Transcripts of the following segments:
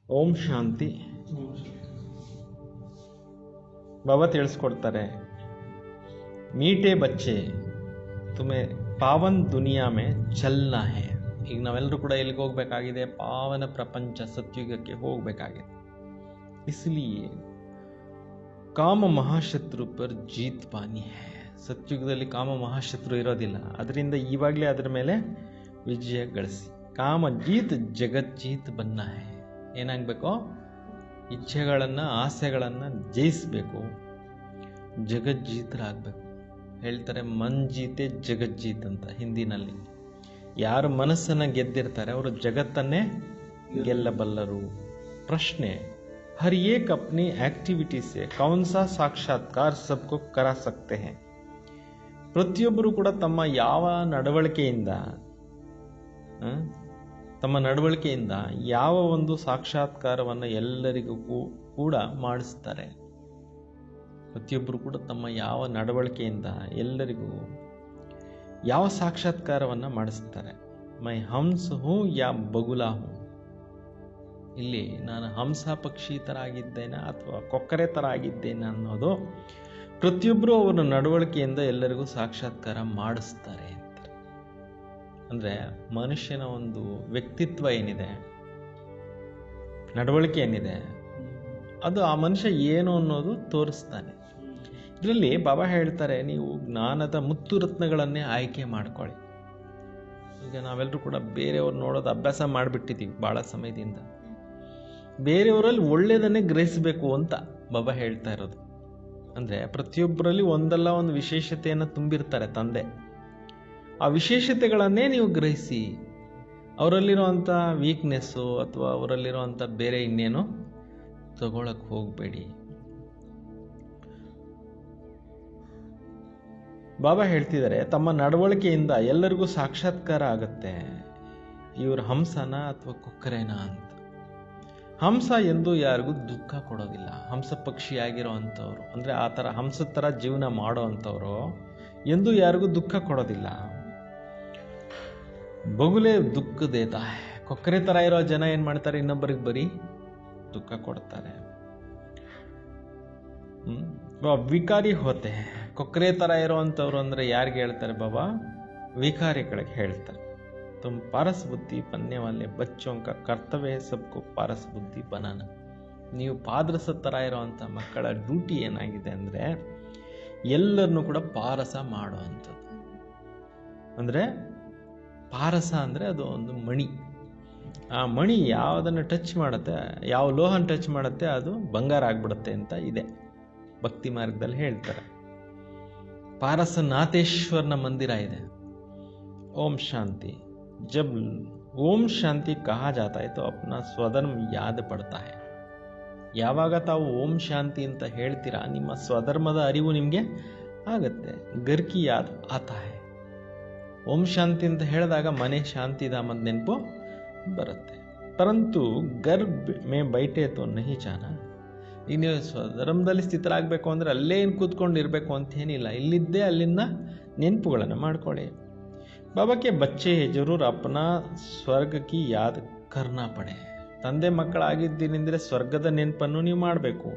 ಓಂ ಶಾಂತಿ. ಬಾಬಾ ತಿಳಿಸ್ಕೊಡ್ತಾರೆ, ಮೀಟೆ ಬಚ್ಚೆ ತುಮೆ ಪಾವನ್ ದುನಿಯಾ ಮೇ ಚಲ್ನಾ ಹೇ. ಈಗ ನಾವೆಲ್ಲರೂ ಕೂಡ ಎಲ್ಲಿಗೆ ಹೋಗಬೇಕಾಗಿದೆ? ಪಾವನ ಪ್ರಪಂಚ ಸತ್ಯುಗಕ್ಕೆ ಹೋಗಬೇಕಾಗಿದೆ. ಇಸ್ಲಿಯೇ ಕಾಮ ಮಹಾಶತ್ರು ಪರ್ ಜೀತ್ ಪಾನಿ ಹೇ. ಸತ್ಯುಗದಲ್ಲಿ ಕಾಮ ಮಹಾಶತ್ರು ಇರೋದಿಲ್ಲ, ಅದರಿಂದ ಇವಾಗಲೇ ಅದರ ಮೇಲೆ ವಿಜಯ ಗಳಿಸಿ. ಕಾಮ ಜೀತ್ ಜಗಜ್ಜೀತ್ ಬನ್ನ ಹೇ. ಏನಾಗಬೇಕು? ಇಚ್ಛೆಗಳನ್ನು, ಆಸೆಗಳನ್ನು ಜಯಿಸಬೇಕು, ಜಗಜ್ಜೀತರಾಗಬೇಕು. ಹೇಳ್ತಾರೆ ಮನ್ ಜೀತೆ ಜಗಜ್ಜೀತ್ ಅಂತ ಹಿಂದಿನಲ್ಲಿ. ಯಾರು ಮನಸ್ಸನ್ನು ಗೆದ್ದಿರ್ತಾರೆ ಅವರು ಜಗತ್ತನ್ನೇ ಗೆಲ್ಲಬಲ್ಲರು. ಪ್ರಶ್ನೆ, हर एक अपनी एक्टिविटी से कौन सा साक्षात्कार सबको करा सकते हैं? ಪ್ರತಿಯೊಬ್ಬರು ಕೂಡ ತಮ್ಮ ಯಾವ ನಡವಳಿಕೆಯಿಂದ ಯಾವ ಒಂದು ಸಾಕ್ಷಾತ್ಕಾರವನ್ನು ಎಲ್ಲರಿಗೂ ಕೂಡ ಮಾಡಿಸ್ತಾರೆ. ಪ್ರತಿಯೊಬ್ಬರು ಕೂಡ ತಮ್ಮ ಯಾವ ನಡವಳಿಕೆಯಿಂದ ಎಲ್ಲರಿಗೂ ಯಾವ ಸಾಕ್ಷಾತ್ಕಾರವನ್ನು ಮಾಡಿಸ್ತಾರೆ. ಮೈ ಹಂಸ ಹೂ ಯಾ ಬಗುಲಾ ಹೂ. ಇಲ್ಲಿ ನಾನು ಹಂಸ ಪಕ್ಷಿ ಥರ ಆಗಿದ್ದೇನೆ ಅಥವಾ ಕೊಕ್ಕರೆ ಥರ ಆಗಿದ್ದೇನೆ ಅನ್ನೋದು ಪ್ರತಿಯೊಬ್ಬರು ಅವರ ನಡವಳಿಕೆಯಿಂದ ಎಲ್ಲರಿಗೂ ಸಾಕ್ಷಾತ್ಕಾರ ಮಾಡಿಸ್ತಾರೆ ಅಂತ. ಅಂದರೆ ಮನುಷ್ಯನ ಒಂದು ವ್ಯಕ್ತಿತ್ವ ಏನಿದೆ, ನಡವಳಿಕೆ ಏನಿದೆ, ಅದು ಆ ಮನುಷ್ಯ ಏನು ಅನ್ನೋದು ತೋರಿಸ್ತಾನೆ. ಇದರಲ್ಲಿ ಬಾಬಾ ಹೇಳ್ತಾರೆ, ನೀವು ಜ್ಞಾನದ ಮುತ್ತು ರತ್ನಗಳನ್ನೇ ಆಯ್ಕೆ ಮಾಡ್ಕೊಳ್ಳಿ. ಈಗ ನಾವೆಲ್ಲರೂ ಕೂಡ ಬೇರೆಯವ್ರು ನೋಡೋದು ಅಭ್ಯಾಸ ಮಾಡಿಬಿಟ್ಟಿದ್ದೀವಿ ಭಾಳ ಸಮಯದಿಂದ. ಬೇರೆಯವರಲ್ಲಿ ಒಳ್ಳೆಯದನ್ನೇ ಗ್ರಹಿಸಬೇಕು ಅಂತ ಬಾಬಾ ಹೇಳ್ತಾ ಇರೋದು. ಅಂದರೆ ಪ್ರತಿಯೊಬ್ಬರಲ್ಲಿ ಒಂದಲ್ಲ ಒಂದು ವಿಶೇಷತೆಯನ್ನು ತುಂಬಿರ್ತಾರೆ ತಂದೆ. ಆ ವಿಶೇಷತೆಗಳನ್ನೇ ನೀವು ಗ್ರಹಿಸಿ, ಅವರಲ್ಲಿರುವಂಥ ವೀಕ್ನೆಸ್ಸು ಅಥವಾ ಅವರಲ್ಲಿರುವಂಥ ಬೇರೆ ಇನ್ನೇನು ತಗೊಳಕ್ಕೆ ಹೋಗಬೇಡಿ. ಬಾಬಾ ಹೇಳ್ತಿದ್ದಾರೆ, ತಮ್ಮ ನಡವಳಿಕೆಯಿಂದ ಎಲ್ಲರಿಗೂ ಸಾಕ್ಷಾತ್ಕಾರ ಆಗುತ್ತೆ. ಇವರು ಹಂಸನ ಅಥವಾ ಕೊಕ್ಕರೆನ ಅಂತ. ಹಂಸ ಎಂದು ಯಾರಿಗೂ ದುಃಖ ಕೊಡೋದಿಲ್ಲ. ಹಂಸ ಪಕ್ಷಿಯಾಗಿರೋ ಅಂಥವ್ರು, ಅಂದರೆ ಆ ಥರ ಹಂಸದ ಥರ ಜೀವನ ಮಾಡೋ ಅಂಥವ್ರು ಎಂದು ಯಾರಿಗೂ ದುಃಖ ಕೊಡೋದಿಲ್ಲ. ಬಗುಲೆ ದುಃಖ ದೇತಾ. ಕೊಕ್ಕರೆ ಥರ ಇರೋ ಜನ ಏನು ಮಾಡ್ತಾರೆ? ಇನ್ನೊಬ್ಬರಿಗೆ ಬರೀ ದುಃಖ ಕೊಡ್ತಾರೆ. ವಿಕಾರಿ ಹೋತೆ. ಕೊಕ್ಕರೆ ಥರ ಇರೋ ಅಂಥವ್ರು ಅಂದರೆ ಯಾರಿಗೆ ಹೇಳ್ತಾರೆ ಬಾಬಾ? ವಿಕಾರಿಗಳಿಗೆ ಹೇಳ್ತಾರೆ. तुम पारस बुद्धि बनने वाले बच्चों का कर्तव्य है सबको पारस बुद्धि बनाना. ನೀವು ಪಾದರಸ ಥರ ಇರೋವಂಥ ಮಕ್ಕಳ ಡ್ಯೂಟಿ ಏನಾಗಿದೆ ಅಂದರೆ ಎಲ್ಲರನ್ನೂ ಕೂಡ ಪಾರಸ ಮಾಡುವಂಥದ್ದು. ಅಂದರೆ ಪಾರಸ ಅಂದರೆ ಅದು ಒಂದು ಮಣಿ. ಆ ಮಣಿ ಯಾವುದನ್ನು ಟಚ್ ಮಾಡುತ್ತೆ, ಯಾವ ಲೋಹನ ಟಚ್ ಮಾಡುತ್ತೆ ಅದು ಬಂಗಾರ ಆಗಿಬಿಡುತ್ತೆ ಅಂತ ಇದೆ ಭಕ್ತಿ ಮಾರ್ಗದಲ್ಲಿ ಹೇಳ್ತಾರೆ. ಪಾರಸನಾಥೇಶ್ವರನ ಮಂದಿರ ಇದೆ. ಓಂ ಶಾಂತಿ. जब ಓಂ ಶಾಂತಿ ಕಹಾ ಜಾತಾ ಹೈ ತೋ ಅಪ್ನಾ ಸ್ವಧರ್ಮ ಯಾದ್ ಪಡ್ತಾ ಹೈ. ಯಾವಾಗ ತಾವು ಓಂ ಶಾಂತಿ ಅಂತ ಹೇಳ್ತೀರಾ, ನಿಮ್ಮ ಸ್ವಧರ್ಮದ ಅರಿವು ನಿಮಗೆ ಆಗುತ್ತೆ. ಘರ್ ಕಿ ಯಾದ್ ಆತಾ ಹೈ. ಓಂ ಶಾಂತಿ ಅಂತ ಹೇಳಿದಾಗ ಮನೆ ಶಾಂತಿಧಾಮದ ನೆನಪು ಬರುತ್ತೆ. ಪರಂತು ಘರ್ ಮೇ ಬೈಟೆ ತೋ ನಹಿ ಜಾನಾ. ಈಗ ನೀವು ಸ್ವಧರ್ಮದಲ್ಲಿ ಸ್ಥಿತರಾಗಬೇಕು ಅಂದರೆ ಅಲ್ಲೇ ಏನು ಕೂತ್ಕೊಂಡಿರಬೇಕು ಅಂತೇನಿಲ್ಲ. ಇಲ್ಲಿದ್ದೇ ಅಲ್ಲಿನ ನೆನಪುಗಳನ್ನು ಮಾಡ್ಕೊಳ್ಳಿ. ಬಾಬಾ ಕೆ ಬಚ್ಚೆ ಜರೂರ್ ಅಪ್ನಾ ಸ್ವರ್ಗ ಕಿ ಯಾದ್ ಕರ್ನಾ ಪಡೆ. ತಂದೆ ಮಕ್ಕಳಾಗಿದ್ದೀನೆಂದರೆ ಸ್ವರ್ಗದ ನೆನಪನ್ನು ನೀವು ಮಾಡಬೇಕು.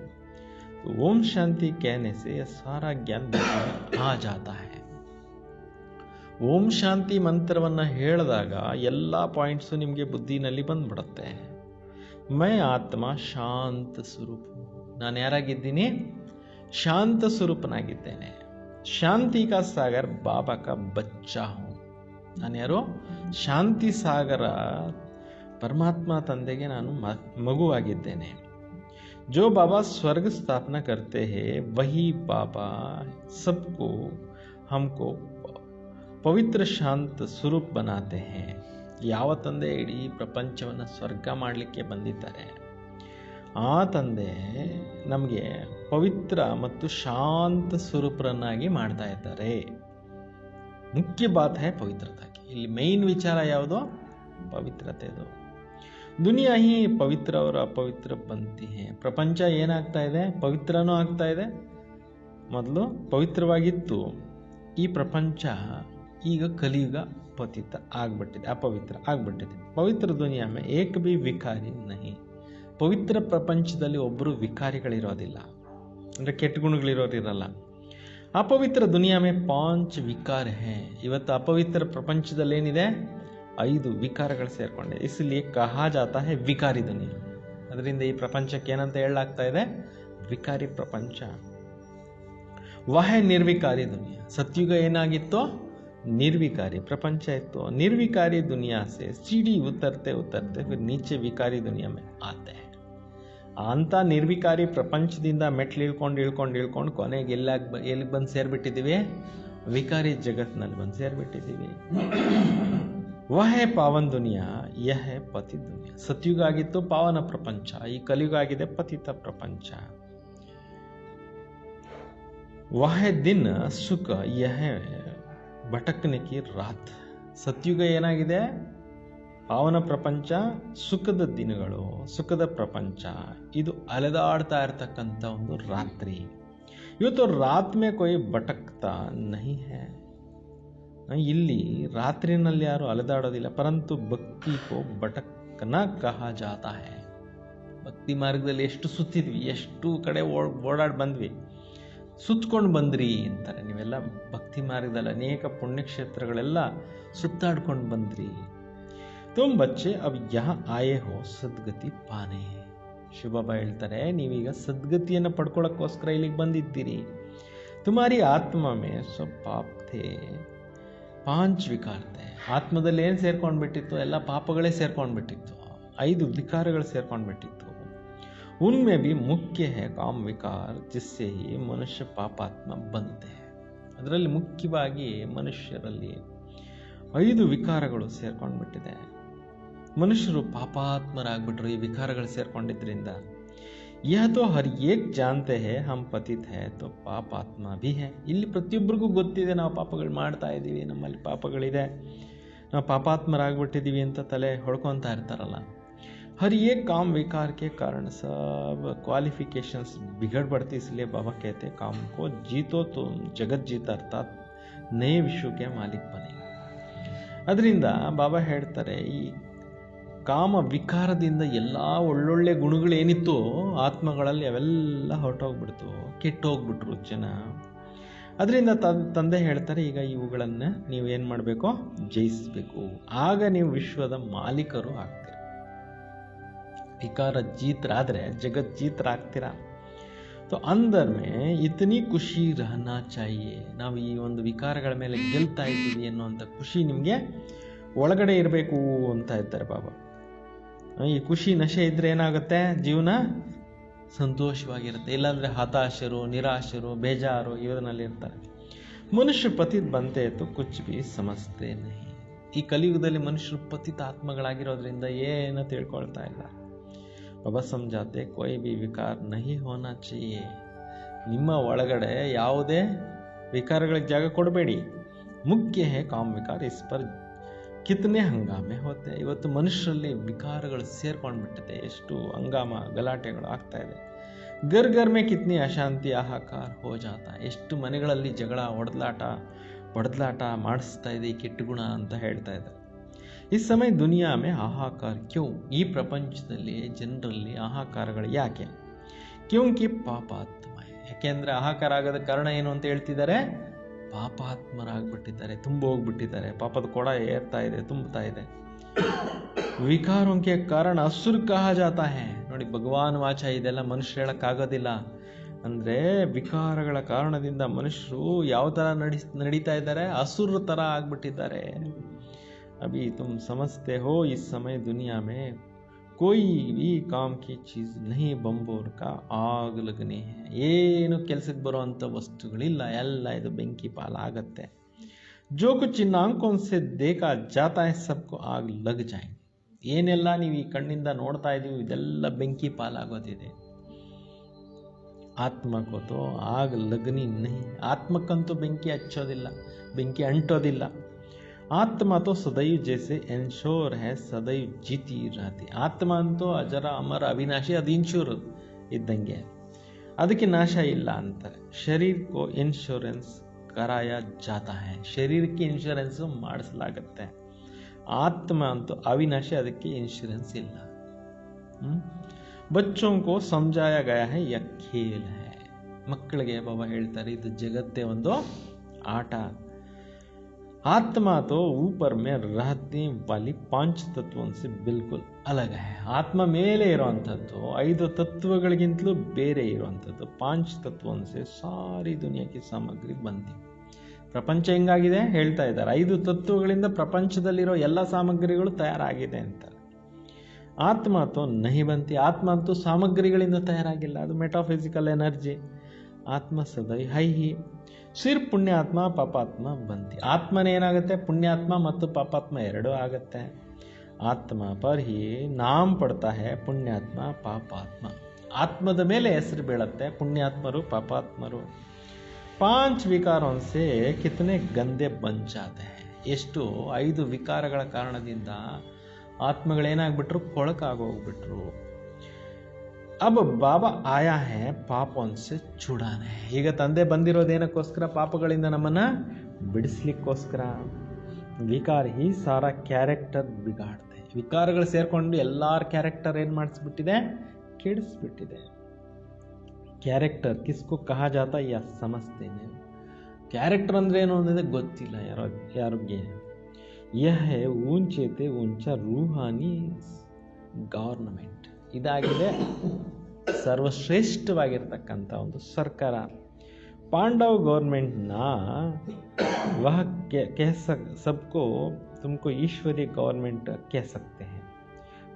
ಓಂ ಶಾಂತಿ कहने से सारा ज्ञान आ जाता है. ಓಂ ಶಾಂತಿ ಮಂತ್ರವನ್ನು ಹೇಳಿದಾಗ ಎಲ್ಲ ಪಾಯಿಂಟ್ಸು ನಿಮಗೆ ಬುದ್ಧಿನಲ್ಲಿ ಬಂದ್ಬಿಡುತ್ತೆ. ಮೈ ಆತ್ಮ ಶಾಂತ ಸ್ವರೂಪ. ನಾನು ಯಾರಾಗಿದ್ದೀನಿ? ಶಾಂತ ಸ್ವರೂಪನಾಗಿದ್ದೇನೆ. ಶಾಂತಿ ಕಾ ಸಾಗರ್ ಬಾಬಾ ಕಾ ಬಚ್ಚಾ ಹೂँ. ನಾನು ಯಾರು? ಶಾಂತಿ ಸಾಗರ ಪರಮಾತ್ಮ ತಂದೆಗೆ ನಾನು ಮಗುವಾಗಿದ್ದೇನೆ. ಜೋ ಬಾಬಾ ಸ್ವರ್ಗ ಸ್ಥಾಪನಾ ಕರ್ತೆ ಹೇ ವಹಿ ಬಾಬಾ ಸಬ್ಕೋ ಹಮ್ಕೋ ಪವಿತ್ರ ಶಾಂತ ಸ್ವರೂಪ್ ಬನಾತೆ ಹೇ. ಯಾವ ತಂದೆ ಇಡೀ ಪ್ರಪಂಚವನ್ನು ಸ್ವರ್ಗ ಮಾಡಲಿಕ್ಕೆ ಬಂದಿದ್ದಾರೆ, ಆ ತಂದೆ ನಮಗೆ ಪವಿತ್ರ ಮತ್ತು ಶಾಂತ ಸ್ವರೂಪರನ್ನಾಗಿ ಮಾಡ್ತಾ ಇದ್ದಾರೆ. ಮುಖ್ಯ ಬಾತ್ ಹೈ ಪವಿತ್ರತಾ ಕಿ. ಇಲ್ಲಿ ಮೈನ್ ವಿಚಾರ ಯಾವುದು? ಪವಿತ್ರತೆದು. ದುನಿಯಾ ಹಿ ಪವಿತ್ರ और ಅಪವಿತ್ರ ಬಂತಿ ಹೇ. ಪ್ರಪಂಚ ಏನಾಗ್ತಾ ಇದೆ? ಪವಿತ್ರನೂ ಆಗ್ತಾ ಇದೆ. ಮೊದಲು ಪವಿತ್ರವಾಗಿತ್ತು, ಈ ಪ್ರಪಂಚ ಈಗ ಕಲಿಯುಗ ಪತಿತ ಆಗ್ಬಿಟ್ಟಿದೆ, ಅಪವಿತ್ರ ಆಗ್ಬಿಟ್ಟಿದೆ. ಪವಿತ್ರ ದುನಿಯಾ ಮೇ ಏಕ ಭಿ ವಿಕಾರಿ ನಹಿ. ಪವಿತ್ರ ಪ್ರಪಂಚದಲ್ಲಿ ಒಬ್ಬರು ವಿಕಾರಿಗಳಿರೋದಿಲ್ಲ, ಅಂದರೆ ಕೆಟ್ಟ ಗುಣಗಳಿರೋದಿರಲ್ಲ. ಅಪವಿತ್ರ ದುನಿಯಾ ಮೇ 5 ವಿಕಾರ ಹೇ. ಇವತ್ತು ಅಪವಿತ್ರ ಪ್ರಪಂಚದಲ್ಲಿ ಏನಿದೆ? 5 ವಿಕಾರಗಳು ಸೇರ್ಕೊಂಡಿದೆ. ಇಸ್ಲಿಯೇ ಕಹಾ ಜಾತಾ ಹೇ ವಿಕಾರಿ ದುನಿಯಾ. ಅದರಿಂದ ಈ ಪ್ರಪಂಚಕ್ಕೆ ಏನಂತ ಹೇಳಲಾಗ್ತಾ ಇದೆ? ವಿಕಾರಿ ಪ್ರಪಂಚ. ವಹ ನಿರ್ವಿಕಾರಿ ದುನಿಯಾ. ಸತ್ಯುಗ ಏನಾಗಿತ್ತು? ನಿರ್ವಿಕಾರಿ ಪ್ರಪಂಚ ಇತ್ತು. ನಿರ್ವಿಕಾರಿ ದುನಿಯಾ ಸೆ सीढ़ी उतरते उतरते फिर नीचे विकारी दुनिया में आते हैं. ಅಂತ ನಿರ್ವಿಕಾರಿ ಪ್ರಪಂಚದಿಂದ ಮೆಟ್ಲು ಇಳ್ಕೊಂಡು ಕೊನೆಗೆ ಎಲ್ಲಿಗೆ ಬಂದು ಸೇರಿಬಿಟ್ಟಿದ್ದೀವಿ? ವಿಕಾರಿ ಜಗತ್ನಲ್ಲಿ ಬಂದು ಸೇರಿಬಿಟ್ಟಿದ್ದೀವಿ. ವಹ ಪಾವನ್ ದುನಿಯಾ, ಯಹ ಪತಿ ದುನಿಯಾ. ಸತ್ಯುಗ ಆಗಿತ್ತು ಪಾವನ ಪ್ರಪಂಚ, ಈ ಕಲಿಯುಗ ಆಗಿದೆ ಪತಿತ ಪ್ರಪಂಚ. ವಹ ದಿನ ಸುಖ, ಯಹ ಭಟಕನೆ ಕಿ ರಾತ್. ಸತ್ಯುಗ ಏನಾಗಿದೆ? ಪಾವನ ಪ್ರಪಂಚ, ಸುಖದ ದಿನಗಳು, ಸುಖದ ಪ್ರಪಂಚ. ಇದು ಅಲೆದಾಡ್ತಾ ಇರ್ತಕ್ಕಂಥ ಒಂದು ರಾತ್ರಿ. ಇವತ್ತು ರಾತ್ ಮೇ ಕೊಯ್ ಭಟಕ್ತಾ ನಹಿ ಹೈ. ಇಲ್ಲಿ ರಾತ್ರಿನಲ್ಲಿ ಯಾರು ಅಲೆದಾಡೋದಿಲ್ಲ. ಪರಂತು ಭಕ್ತಿ ಕೋ ಭಟಕನ ಕಹಾ ಜಾತಾ ಹೈ. ಭಕ್ತಿ ಮಾರ್ಗದಲ್ಲಿ ಎಷ್ಟು ಸುತ್ತಿದ್ವಿ, ಎಷ್ಟು ಕಡೆ ಓಡಾಡಿ ಬಂದ್ವಿ. ಸುತ್ಕೊಂಡು ಬಂದ್ರಿ ಅಂತಾರೆ. ನೀವೆಲ್ಲ ಭಕ್ತಿ ಮಾರ್ಗದಲ್ಲಿ ಅನೇಕ ಪುಣ್ಯಕ್ಷೇತ್ರಗಳೆಲ್ಲ ಸುತ್ತಾಡ್ಕೊಂಡು ಬಂದ್ರಿ. ತುಮ್ ಬಚ್ಚೆ ಅಬ್ ಯಹ ಆಯೇ ಹೋ ಸದ್ಗತಿ ಪಾನೆ. ಶಿವಬಾಬಾ ಹೇಳ್ತಾರೆ, ನೀವೀಗ ಸದ್ಗತಿಯನ್ನು ಪಡ್ಕೊಳ್ಳೋಕ್ಕೋಸ್ಕರ ಇಲ್ಲಿಗೆ ಬಂದಿದ್ದೀರಿ. ತುಮಾರಿ ಆತ್ಮ ಮೇ ಸಬ್ ಪಾಪ್ ಥೇ, 5 ವಿಕಾರ ಥೇ. ಆತ್ಮದಲ್ಲಿ ಏನು ಸೇರ್ಕೊಂಡ್ಬಿಟ್ಟಿತ್ತು? ಎಲ್ಲ ಪಾಪಗಳೇ ಸೇರ್ಕೊಂಡ್ಬಿಟ್ಟಿತ್ತು. 5 ವಿಕಾರಗಳು ಸೇರ್ಕೊಂಡ್ಬಿಟ್ಟಿತ್ತು. उनमें भी मुख्य है काम विकार, जिससे ही मनुष्य पापात्म बनते हैं. ಅದರಲ್ಲಿ ಮುಖ್ಯವಾಗಿ ಮನುಷ್ಯರಲ್ಲಿ 5 ವಿಕಾರಗಳು ಸೇರ್ಕೊಂಡ್ಬಿಟ್ಟಿದೆ. ಮನುಷ್ಯರು ಪಾಪಾತ್ಮರಾಗ್ಬಿಟ್ರು ಈ ವಿಕಾರಗಳು ಸೇರ್ಕೊಂಡಿದ್ರಿಂದ. ಯಹ ತೋ ಹರ್ ಏಕ್ ಜಾನ್ತೆ ಹೇ ಹಮ್ ಪತಿತ್ ಹೇ ತೋ ಪಾಪಾತ್ಮ ಭಿ ಹೇ. ಇಲ್ಲಿ ಪ್ರತಿಯೊಬ್ಬರಿಗೂ ಗೊತ್ತಿದೆ ನಾವು ಪಾಪಗಳು ಮಾಡ್ತಾ ಇದ್ದೀವಿ, ನಮ್ಮಲ್ಲಿ ಪಾಪಗಳಿದೆ, ನಾವು ಪಾಪಾತ್ಮರಾಗ್ಬಿಟ್ಟಿದ್ದೀವಿ ಅಂತ ತಲೆ ಹೊಡ್ಕೊತಾ ಇರ್ತಾರಲ್ಲ. हर एक काम विकार के कारण सब क्वालिफिकेशंस बिगड़ पड़ती. इसलिए बाबा कहते हैं काम को जीतो तो जगत जीता, अर्थात नए विश्व के मालिक बने. ಅದರಿಂದ ಬಾಬಾ ಹೇಳ್ತಾರೆ, ಈ ಕಾಮ ವಿಕಾರದಿಂದ ಎಲ್ಲ ಒಳ್ಳೊಳ್ಳೆ ಗುಣಗಳೇನಿತ್ತು ಆತ್ಮಗಳಲ್ಲಿ ಅವೆಲ್ಲ ಹೊರಟೋಗ್ಬಿಡ್ತು, ಕೆಟ್ಟೋಗ್ಬಿಟ್ರು ಜನ. ಅದರಿಂದ ತಂದೆ ಹೇಳ್ತಾರೆ, ಈಗ ಇವುಗಳನ್ನು ನೀವೇನು ಮಾಡಬೇಕು? ಜಯಿಸಬೇಕು. ಆಗ ನೀವು ವಿಶ್ವದ ಮಾಲೀಕರು ಆಗ್ತೀರ. ವಿಕಾರ जीतराದ್ರೆ जगत जीतराಗ್ತೀರಾ. तो अंदर में इतनी खुशी रहना चाहिए. ನಾವು ಈ ಒಂದು ವಿಕಾರಗಳ ಮೇಲೆ ಗೆಲ್ತಾ ಇದ್ದೀವಿ ಅನ್ನೋಂಥ ಖುಷಿ ನಿಮಗೆ ಒಳಗಡೆ ಇರಬೇಕು ಅಂತ ಇದ್ದಾರೆ ಬಾಬಾ. ಈ ಖುಷಿ ನಶೆ ಇದ್ರೆ ಏನಾಗುತ್ತೆ? ಜೀವನ ಸಂತೋಷವಾಗಿರುತ್ತೆ. ಇಲ್ಲಾಂದರೆ ಹತಾಶರು, ನಿರಾಶರು, ಬೇಜಾರು ಇವರಲ್ಲಿ ಇರ್ತಾರೆ. ಮನುಷ್ಯ ಪತಿತ್ ಬಂತೆ तो कुछ भी समझते नहीं. ಈ ಕಲಿಯುಗದಲ್ಲಿ ಮನುಷ್ಯರು ಪತಿತ ಆತ್ಮಗಳಾಗಿರೋದ್ರಿಂದ ಏನು ತಿಳ್ಕೊಳ್ತಾ ಇಲ್ಲ. ಬಾಬಾ ಸಮಜಾತೆ कोई भी विकार नहीं होना चाहिए. ನಿಮ್ಮ ಒಳಗಡೆ ಯಾವುದೇ ವಿಕಾರಗಳಿಗೆ ಜಾಗ ಕೊಡಬೇಡಿ. ಮುಖ್ಯ ಹೇ ಕಾಮ್ ವಿಕಾರ, ಇಸ್ ಪರ್ ಕಿತನೆ ಹಂಗಾಮೆ ಹೋತೆ. ಇವತ್ತು ಮನುಷ್ಯರಲ್ಲಿ ವಿಕಾರಗಳು ಸೇರ್ಕೊಂಡ್ಬಿಟ್ಟಿದೆ. ಎಷ್ಟು ಹಂಗಾಮ ಗಲಾಟೆಗಳು ಆಗ್ತಾ ಇದೆ. ಗರ್ ಗರ್ ಮೇ ಕಿತ್ನಿ ಅಶಾಂತಿ ಹಾಹಾಕಾರ ಹೋ ಜಾತಾ. ಎಷ್ಟು ಮನೆಗಳಲ್ಲಿ ಜಗಳ, ಹೊಡೆದಲಾಟ ಮಾಡಿಸ್ತಾ ಇದೆ ಈ ಕೆಟ್ಟ ಗುಣ ಅಂತ ಹೇಳ್ತಾ ಇದ್ದಾರೆ. ಈ ಸಮಯ ದುನಿಯಾ ಮೇ ಹಾಹಾಕಾರ ಕ್ಯೂ. ಈ ಪ್ರಪಂಚದಲ್ಲಿ ಜನರಲ್ಲಿ ಹಾಹಾಕಾರಗಳು ಯಾಕೆ? ಕ್ಯೂಂಕಿ ಪಾಪಾತ್ಮ. ಯಾಕೆಂದರೆ ಹಾಹಾಕಾರ ಆಗೋದ ಕಾರಣ ಏನು ಅಂತ ಹೇಳ್ತಿದ್ದಾರೆ? ಪಾಪಾತ್ಮರಾಗ್ಬಿಟ್ಟಿದ್ದಾರೆ, ಹೋಗ್ಬಿಟ್ಟಿದ್ದಾರೆ. ಪಾಪದ ಕೊಡ ಏರ್ತಾ ಇದೆ, ತುಂಬುತ್ತಾ ಇದೆ. ವಿಕಾರೋಂಕೆ ಕಾರಣ ಅಸುರ ಕಹಾ ಜಾತಾ ಹೇ. ನೋಡಿ, ಭಗವಾನ್ ವಾಚ ಇದೆಲ್ಲ ಮನುಷ್ಯರು ಹೇಳಕ್ಕಾಗೋದಿಲ್ಲ. ಅಂದರೆ ವಿಕಾರಗಳ ಕಾರಣದಿಂದ ಮನುಷ್ಯರು ಯಾವ ಥರ ನಡೀತಾ ಇದ್ದಾರೆ? ಅಸುರ ಥರ ಆಗ್ಬಿಟ್ಟಿದ್ದಾರೆ. अभी तुम समझते हो इस समय दुनिया में कोई भी काम की चीज़ नहीं, बंबोर का आग लगने है. ಏನು ಕೆಲಸಕ್ಕೆ ಬರುವಂಥ ವಸ್ತುಗಳಿಲ್ಲ, ಎಲ್ಲ ಇದು ಬೆಂಕಿ ಪಾಲಾಗತ್ತೆ. जो कुछ इन आंखों से देखा जाता है सबको आग लग जाएंगे. ಏನೆಲ್ಲ ನೀವು ಈ ಕಣ್ಣಿಂದ ನೋಡ್ತಾ ಇದ್ದೀವಿ ಇದೆಲ್ಲ ಬೆಂಕಿ ಪಾಲಾಗೋದಿದೆ. ಆತ್ಮಕ್ಕಂತೂ ಆಗ ಲಗ್ನಿ ನಹಿ. ಆತ್ಮಕ್ಕಂತೂ ಬೆಂಕಿ ಹಚ್ಚೋದಿಲ್ಲ, ಬೆಂಕಿ ಅಂಟೋದಿಲ್ಲ. ಆತ್ಮ तो सदैव जैसे इंश्योर है, सदैव जीती रहती. ಆತ್ಮ ಅಂತೂ ಅಜರ ಅಮರ ಅವಿನಾಶಿ, ಅದು ಇನ್ಶೂರ್ ಇದ್ದಂಗೆ, ಅದಕ್ಕೆ ನಾಶ ಇಲ್ಲ ಅಂತಾರೆ. ಶರೀರ ಕೋ ಇನ್ಶೂರೆನ್ಸ್ ಕರಾಯ ಜಾತಾ ಹೈ. ಶರೀರಕ್ಕೆ ಇನ್ಶೂರೆನ್ಸ್ ಮಾಡಿಸಲಾಗತ್ತೆ. ಆತ್ಮ ಅಂತೂ ಅವಿನಾಶಿ, ಅದಕ್ಕೆ ಇನ್ಶೂರೆನ್ಸ್ ಇಲ್ಲ. बच्चों को समझाया गया है यह खेल है. ಮಕ್ಕಳಿಗೆ ಬಾಬಾ ಹೇಳ್ತಾರೆ ಇದು ಜಗತ್ತೇ ಒಂದು ಆಟ. आत्मा तो ऊपर में रहने वाली 5 तत्वों से बिल्कुल अलग है. ಆತ್ಮ ಮೇಲೆ ಇರುವಂಥದ್ದು 5 ತತ್ವಗಳಿಗಿಂತಲೂ ಬೇರೆ ಇರುವಂಥದ್ದು. 5 ತತ್ವों से सारी दुनिया की सामग्री बनती. ಪ್ರಪಂಚ ಹೆಂಗಾಗಿದೆ ಹೇಳ್ತಾ ಇದ್ದಾರೆ, 5 ತತ್ವಗಳಿಂದ ಪ್ರಪಂಚದಲ್ಲಿರೋ ಎಲ್ಲ ಸಾಮಗ್ರಿಗಳು ತಯಾರಾಗಿದೆ ಅಂತಾರೆ. ಆತ್ಮ तो नहीं बनती. ಆತ್ಮ ಅಂತೂ ಸಾಮಗ್ರಿಗಳಿಂದ ತಯಾರಾಗಿಲ್ಲ, ಅದು ಮೆಟಾಫಿಸಿಕಲ್ ಎನರ್ಜಿ. ಆತ್ಮ ಸದೈ ಹೈ ಹಿ. ಸಿರ್ಫ್ ಪುಣ್ಯಾತ್ಮ ಪಾಪಾತ್ಮ ಬಂತಿ. ಆತ್ಮನೇ ಏನಾಗುತ್ತೆ, ಪುಣ್ಯಾತ್ಮ ಮತ್ತು ಪಾಪಾತ್ಮ ಎರಡೂ ಆಗುತ್ತೆ. ಆತ್ಮ ಪರ್ ಹಿ ನಾಮ್ ಪಡ್ತಾ ಹೈ ಪುಣ್ಯಾತ್ಮ ಪಾಪಾತ್ಮ. ಆತ್ಮದ ಮೇಲೆ ಹೆಸರು ಬೀಳುತ್ತೆ ಪುಣ್ಯಾತ್ಮರು ಪಾಪಾತ್ಮರು. 5 ವಿಕಾರೋं से कितने गंदे बन जाते हैं. ಎಷ್ಟು 5 ವಿಕಾರಗಳ ಕಾರಣದಿಂದ ಆತ್ಮಗಳೇನಾಗ್ಬಿಟ್ರು, ಕೊಳಕಾಗೋಗ್ಬಿಟ್ರು. अब ಬಾಬಾ ಆಯಾ ಹೈ ಪಾಪೋನ್ ಸೆ छुड़ाने. ಈಗ ತಂದೆ ಬಂದಿರೋದೇನಕ್ಕೋಸ್ಕರ, ಪಾಪಗಳಿಂದ ನಮ್ಮನ್ನ ಬಿಡಿಸ್ಲಿಕ್ಕೋಸ್ಕರ. ವಿಕಾರ ಹಿ ಸಾರಾ ಕ್ಯಾರೆಕ್ಟರ್ ಬಿಗಾಡ್ತೆ. ವಿಕಾರಗಳು ಸೇರ್ಕೊಂಡು ಎಲ್ಲಾರ ಕ್ಯಾರೆಕ್ಟರ್ ಏನು ಮಾಡಿಸ್ಬಿಟ್ಟಿದೆ, ಕೆಡಿಸ್ಬಿಟ್ಟಿದೆ. ಕ್ಯಾರೆಕ್ಟರ್ ಕಿಸ್ಕೋ ಕಹಾ ಜಾತಾ ಯಾ ಸಮಜ್ತೇನೆ. ಕ್ಯಾರೆಕ್ಟರ್ ಅಂದ್ರೆ ಏನು ಅನ್ನೋದೇ ಗೊತ್ತಿಲ್ಲ ಯಾರಿಗೆ. ಯಹ ಊಂಚೆತೆ ಊಂಚ ರೂಹಾನಿ ಗವರ್ನಮೆಂಟ್. ಇದಾಗಿದೆ ಸರ್ವಶ್ರೇಷ್ಠವಾಗಿರ್ತಕ್ಕಂಥ ಒಂದು ಸರ್ಕಾರ. ಪಾಂಡವ ಗೌರ್ಮೆಂಟ್ನ ವಹ ಸಬ್ಕೋ ತುಮಕೋ ಈಶ್ವರೀಯ ಗೌರ್ಮೆಂಟ್ ಕಹ ಸಕ್ತೆ ಹೈ.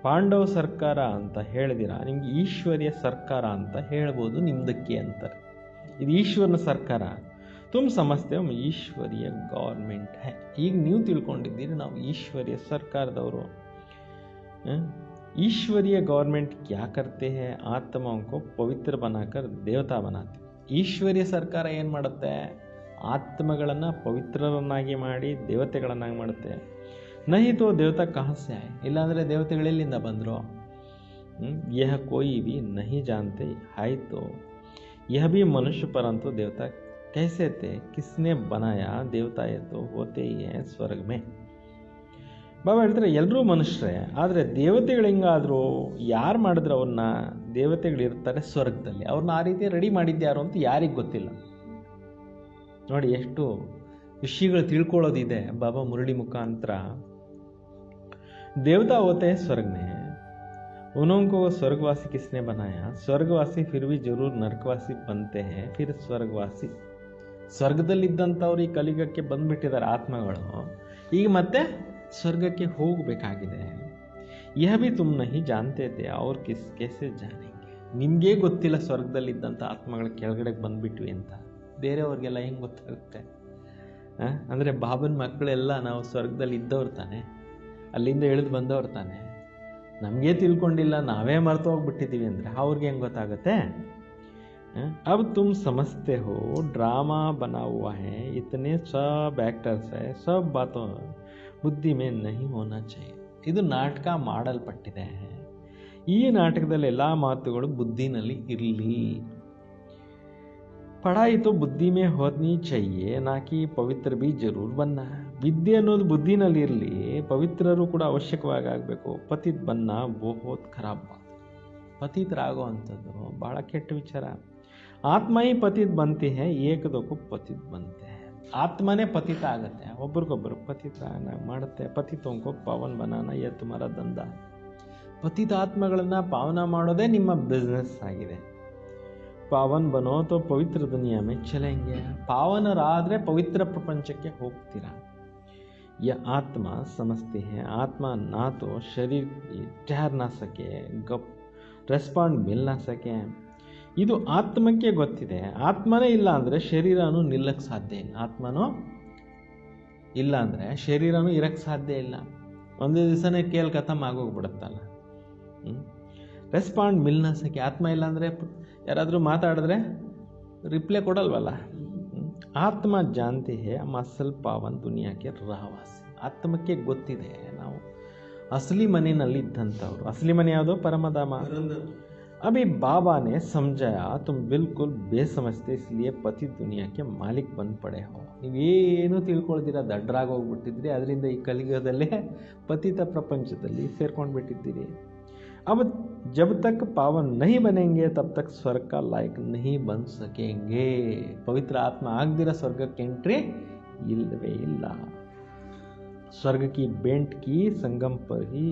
ಪಾಂಡವ ಸರ್ಕಾರ ಅಂತ ಹೇಳಿದಿರ, ನಿಮ್ಗೆ ಈಶ್ವರ್ಯ ಸರ್ಕಾರ ಅಂತ ಹೇಳ್ಬೋದು ನಿಮ್ದಕ್ಕೆ ಅಂತಾರೆ. ಇದು ಈಶ್ವರನ ಸರ್ಕಾರ. ತುಮ್ ಸಮಜ್ತೆ ಹೋ ಈಶ್ವರ್ಯ ಗೌರ್ಮೆಂಟ್ ಹೈ. ಈಗ ನೀವು ತಿಳ್ಕೊಂಡಿದ್ದೀರಿ ನಾವು ಈಶ್ವರ್ಯ ಸರ್ಕಾರದವರು. ईश्वरीय गवर्नमेंट क्या करते हैं, आत्माओं को पवित्र बनाकर देवता बनाते. ಈಶ್ವರ್ಯ ಸರ್ಕಾರ ಏನು ಮಾಡುತ್ತೆ, ಆತ್ಮಗಳನ್ನು ಪವಿತ್ರರನ್ನಾಗಿ ಮಾಡಿ ದೇವತೆಗಳನ್ನಾಗಿ ಮಾಡುತ್ತೆ. ನಹಿ ತೋ ದೇವತಾ ಕहाँ से आए. ಇಲ್ಲಾಂದರೆ ದೇವತೆಗಳೆಲ್ಲಿಂದ ಬಂದರು. यह कोई भी नहीं जानते है तो यह भी मनुष्य परंतु देवता कैसे थे, किसने बनाया, देवता ये तो होते ही हैं स्वर्ग में. ಬಾಬಾ ಹೇಳ್ತಾರೆ ಎಲ್ಲರೂ ಮನುಷ್ಯರೇ, ಆದರೆ ದೇವತೆಗಳು ಹೆಂಗಾದ್ರು, ಯಾರು ಮಾಡಿದ್ರು ಅವ್ರನ್ನ, ದೇವತೆಗಳಿರ್ತಾರೆ ಸ್ವರ್ಗದಲ್ಲಿ. ಅವ್ರನ್ನ ಆ ರೀತಿ ರೆಡಿ ಮಾಡಿದ್ಯಾರು ಅಂತ ಯಾರಿಗೆ ಗೊತ್ತಿಲ್ಲ. ನೋಡಿ ಎಷ್ಟು ವಿಷಯಗಳು ತಿಳ್ಕೊಳ್ಳೋದಿದೆ ಬಾಬಾ ಮುರಳಿ ಮುಖಾಂತರ. ದೇವತಾ ಹೋತೆ ಸ್ವರ್ಗ में, उनको स्वर्गवासी किसने बनाया, स्वर्गवासी फिर भी जरूर नरकवासी बनते हैं, फिर स्वर्गवासी. ಸ್ವರ್ಗದಲ್ಲಿದ್ದಂಥವ್ರು ಈ ಕಲಿಗಕ್ಕೆ ಬಂದ್ಬಿಟ್ಟಿದ್ದಾರೆ ಆತ್ಮಗಳು, ಈಗ ಮತ್ತೆ ಸ್ವರ್ಗಕ್ಕೆ ಹೋಗಬೇಕಾಗಿದೆ. ಯಹ ಭಿ ತುಮ್ ನಹಿ ಜಾನ್ತೆ ಥೆ ಅವ್ರು कैसे ಜಾನೆಂಗೆ. ನಿಮಗೆ ಗೊತ್ತಿಲ್ಲ ಸ್ವರ್ಗದಲ್ಲಿದ್ದಂಥ ಆತ್ಮಗಳ ಕೆಳಗಡೆ ಬಂದ್ಬಿಟ್ವಿ ಅಂತ, ಬೇರೆಯವ್ರಿಗೆಲ್ಲ ಹೆಂಗೆ ಗೊತ್ತಾಗುತ್ತೆ. ಅಂದರೆ ಬಾಬನ ಮಕ್ಕಳೆಲ್ಲ ನಾವು ಸ್ವರ್ಗದಲ್ಲಿ ಇದ್ದವ್ರು ತಾನೆ, ಅಲ್ಲಿಂದ ಇಳಿದು ಬಂದವ್ರು ತಾನೆ. ನಮಗೆ ತಿಳ್ಕೊಂಡಿಲ್ಲ, ನಾವೇ ಮರೆತು ಹೋಗ್ಬಿಟ್ಟಿದ್ದೀವಿ ಅಂದರೆ ಅವ್ರಿಗೆ ಹೆಂಗೆ ಗೊತ್ತಾಗುತ್ತೆ. अब तुम समझते हो ड्रामा बना हुआ है, इतने सब एक्टर्स है, सब बातों बुद्धि में नहीं होना चाहिए. ಇದು ನಾಟಕ ಮಾಡಲ್ಪಟ್ಟಿದೆ. ಈ ನಾಟಕದಲ್ಲಿ ಎಲ್ಲ ಮಾತುಗಳು ಬುದ್ಧಿನಲ್ಲಿ ಇರಲಿ. ಪढ़ाई तो बुद्धि में होनी चाहिए, ना कि पवित्र भी जरूर बनना. ವಿದ್ಯೆ ಅನ್ನೋದು ಬುದ್ಧಿನಲ್ಲಿ ಇರಲಿ, ಪವಿತ್ರರು ಕೂಡ ಅವಶ್ಯಕವಾಗಿ ಆಗಬೇಕು. ಪತಿತ್ ಬನ್ನ ಬಹುತ್ ಖರಾಬ್. ಪತಿತರಾಗೋ ಅಂಥದ್ದು ಬಹಳ ಕೆಟ್ಟ ವಿಚಾರ. ಆತ್ಮ ಹಿ ಪತಿತ್ ಬಂತಿ ಹೈ, ಏಕದಕ್ಕೂ ಪತಿತ್ ಬಂತೆ. ಆತ್ಮನೇ ಪತಿತ ಆಗುತ್ತೆ, ಒಬ್ರಿಗೊಬ್ಬರು ಪತಿತ ಮಾಡುತ್ತೆ. ಪತಿತೋಂಕೋ ಪಾವನ್ ಬನಾನ ಯೇ ತುಮಾರ ದಂಧ. ಪತಿತ ಆತ್ಮಗಳನ್ನು ಪಾವನ ಮಾಡೋದೇ ನಿಮ್ಮ ಬಿಸ್ನೆಸ್ ಆಗಿದೆ. ಪಾವನ್ ಬನೋ ತೋ ಪವಿತ್ರ ದುನಿಯಾ ಮೇ ಚಲೆಂಗೆ. ಪಾವನರಾದರೆ ಪವಿತ್ರ ಪ್ರಪಂಚಕ್ಕೆ ಹೋಗ್ತೀರಾ. ಯ ಆತ್ಮ ಸಮಜ್ತೆ ಹೈ, ಆತ್ಮ ನಾ ತೋ ಶರೀರ್ ठहर ना सके, ಗಪ್ ರೆಸ್ಪಾಂಡ್ ಮಿಲ್ ನಾ ಸಕೆ. ಇದು ಆತ್ಮಕ್ಕೆ ಗೊತ್ತಿದೆ. ಆತ್ಮನೇ ಇಲ್ಲ ಅಂದರೆ ಶರೀರನೂ ನಿಲ್ಲಕ್ಕೆ ಸಾಧ್ಯ ಇಲ್ಲ. ಆತ್ಮನೂ ಇಲ್ಲ ಅಂದರೆ ಶರೀರನೂ ಇರಕ್ಕೆ ಸಾಧ್ಯ ಇಲ್ಲ. ಒಂದೇ ದಿವಸನೇ ಕೇಲ್ ಖತಮ್ ಆಗೋಗ್ಬಿಡುತ್ತಲ್ಲ. ರೆಸ್ಪಾಂಡ್ ಮಿಲ್ನ ಸಕೆ. ಆತ್ಮ ಇಲ್ಲ ಅಂದರೆ ಯಾರಾದರೂ ಮಾತಾಡಿದ್ರೆ ರಿಪ್ಲೈ ಕೊಡಲ್ವಲ್ಲ. ಆತ್ಮ ಜಾನ್ತೆ ಹೇ ಹಮ್ ಅಸಲ್ ಪಾವನ್ ದುನಿಯಾಕ್ಕೆ ರಹವಾಸಿ. ಆತ್ಮಕ್ಕೆ ಗೊತ್ತಿದೆ ನಾವು ಅಸಲಿ ಮನೆಯಲ್ಲಿ ಇದ್ದಂಥವ್ರು. ಅಸಲಿ ಮನೆ ಯಾವುದು? ಪರಮಧಾಮ. अभी बाबा ने समझाया तुम बिल्कुल बेसमझते, इसलिए पति दुनिया के मालिक बन पड़े हो. ನೀವೇನು ತಿಳ್ಕೊಳ್ತೀರ, ದಡ್ಡರಾಗಿ ಹೋಗ್ಬಿಟ್ಟಿದ್ರಿ, ಅದರಿಂದ ಈ ಕಲಿಯುಗದಲ್ಲೇ ಪತಿತ ಪ್ರಪಂಚದಲ್ಲಿ ಸೇರ್ಕೊಂಡು ಬಿಟ್ಟಿದ್ದೀರಿ. अब जब तक पावन नहीं बनेंगे तब तक स्वर्ग का लायक नहीं बन सकेंगे. पवित्र आत्मा ಆಗದಿರ ಸ್ವರ್ಗಕ್ಕೆ ಎಂಟ್ರಿ ಇಲ್ಲವೇ ಇಲ್ಲ. ಸ್ವರ್ಗ की बेंट की संगम पर ही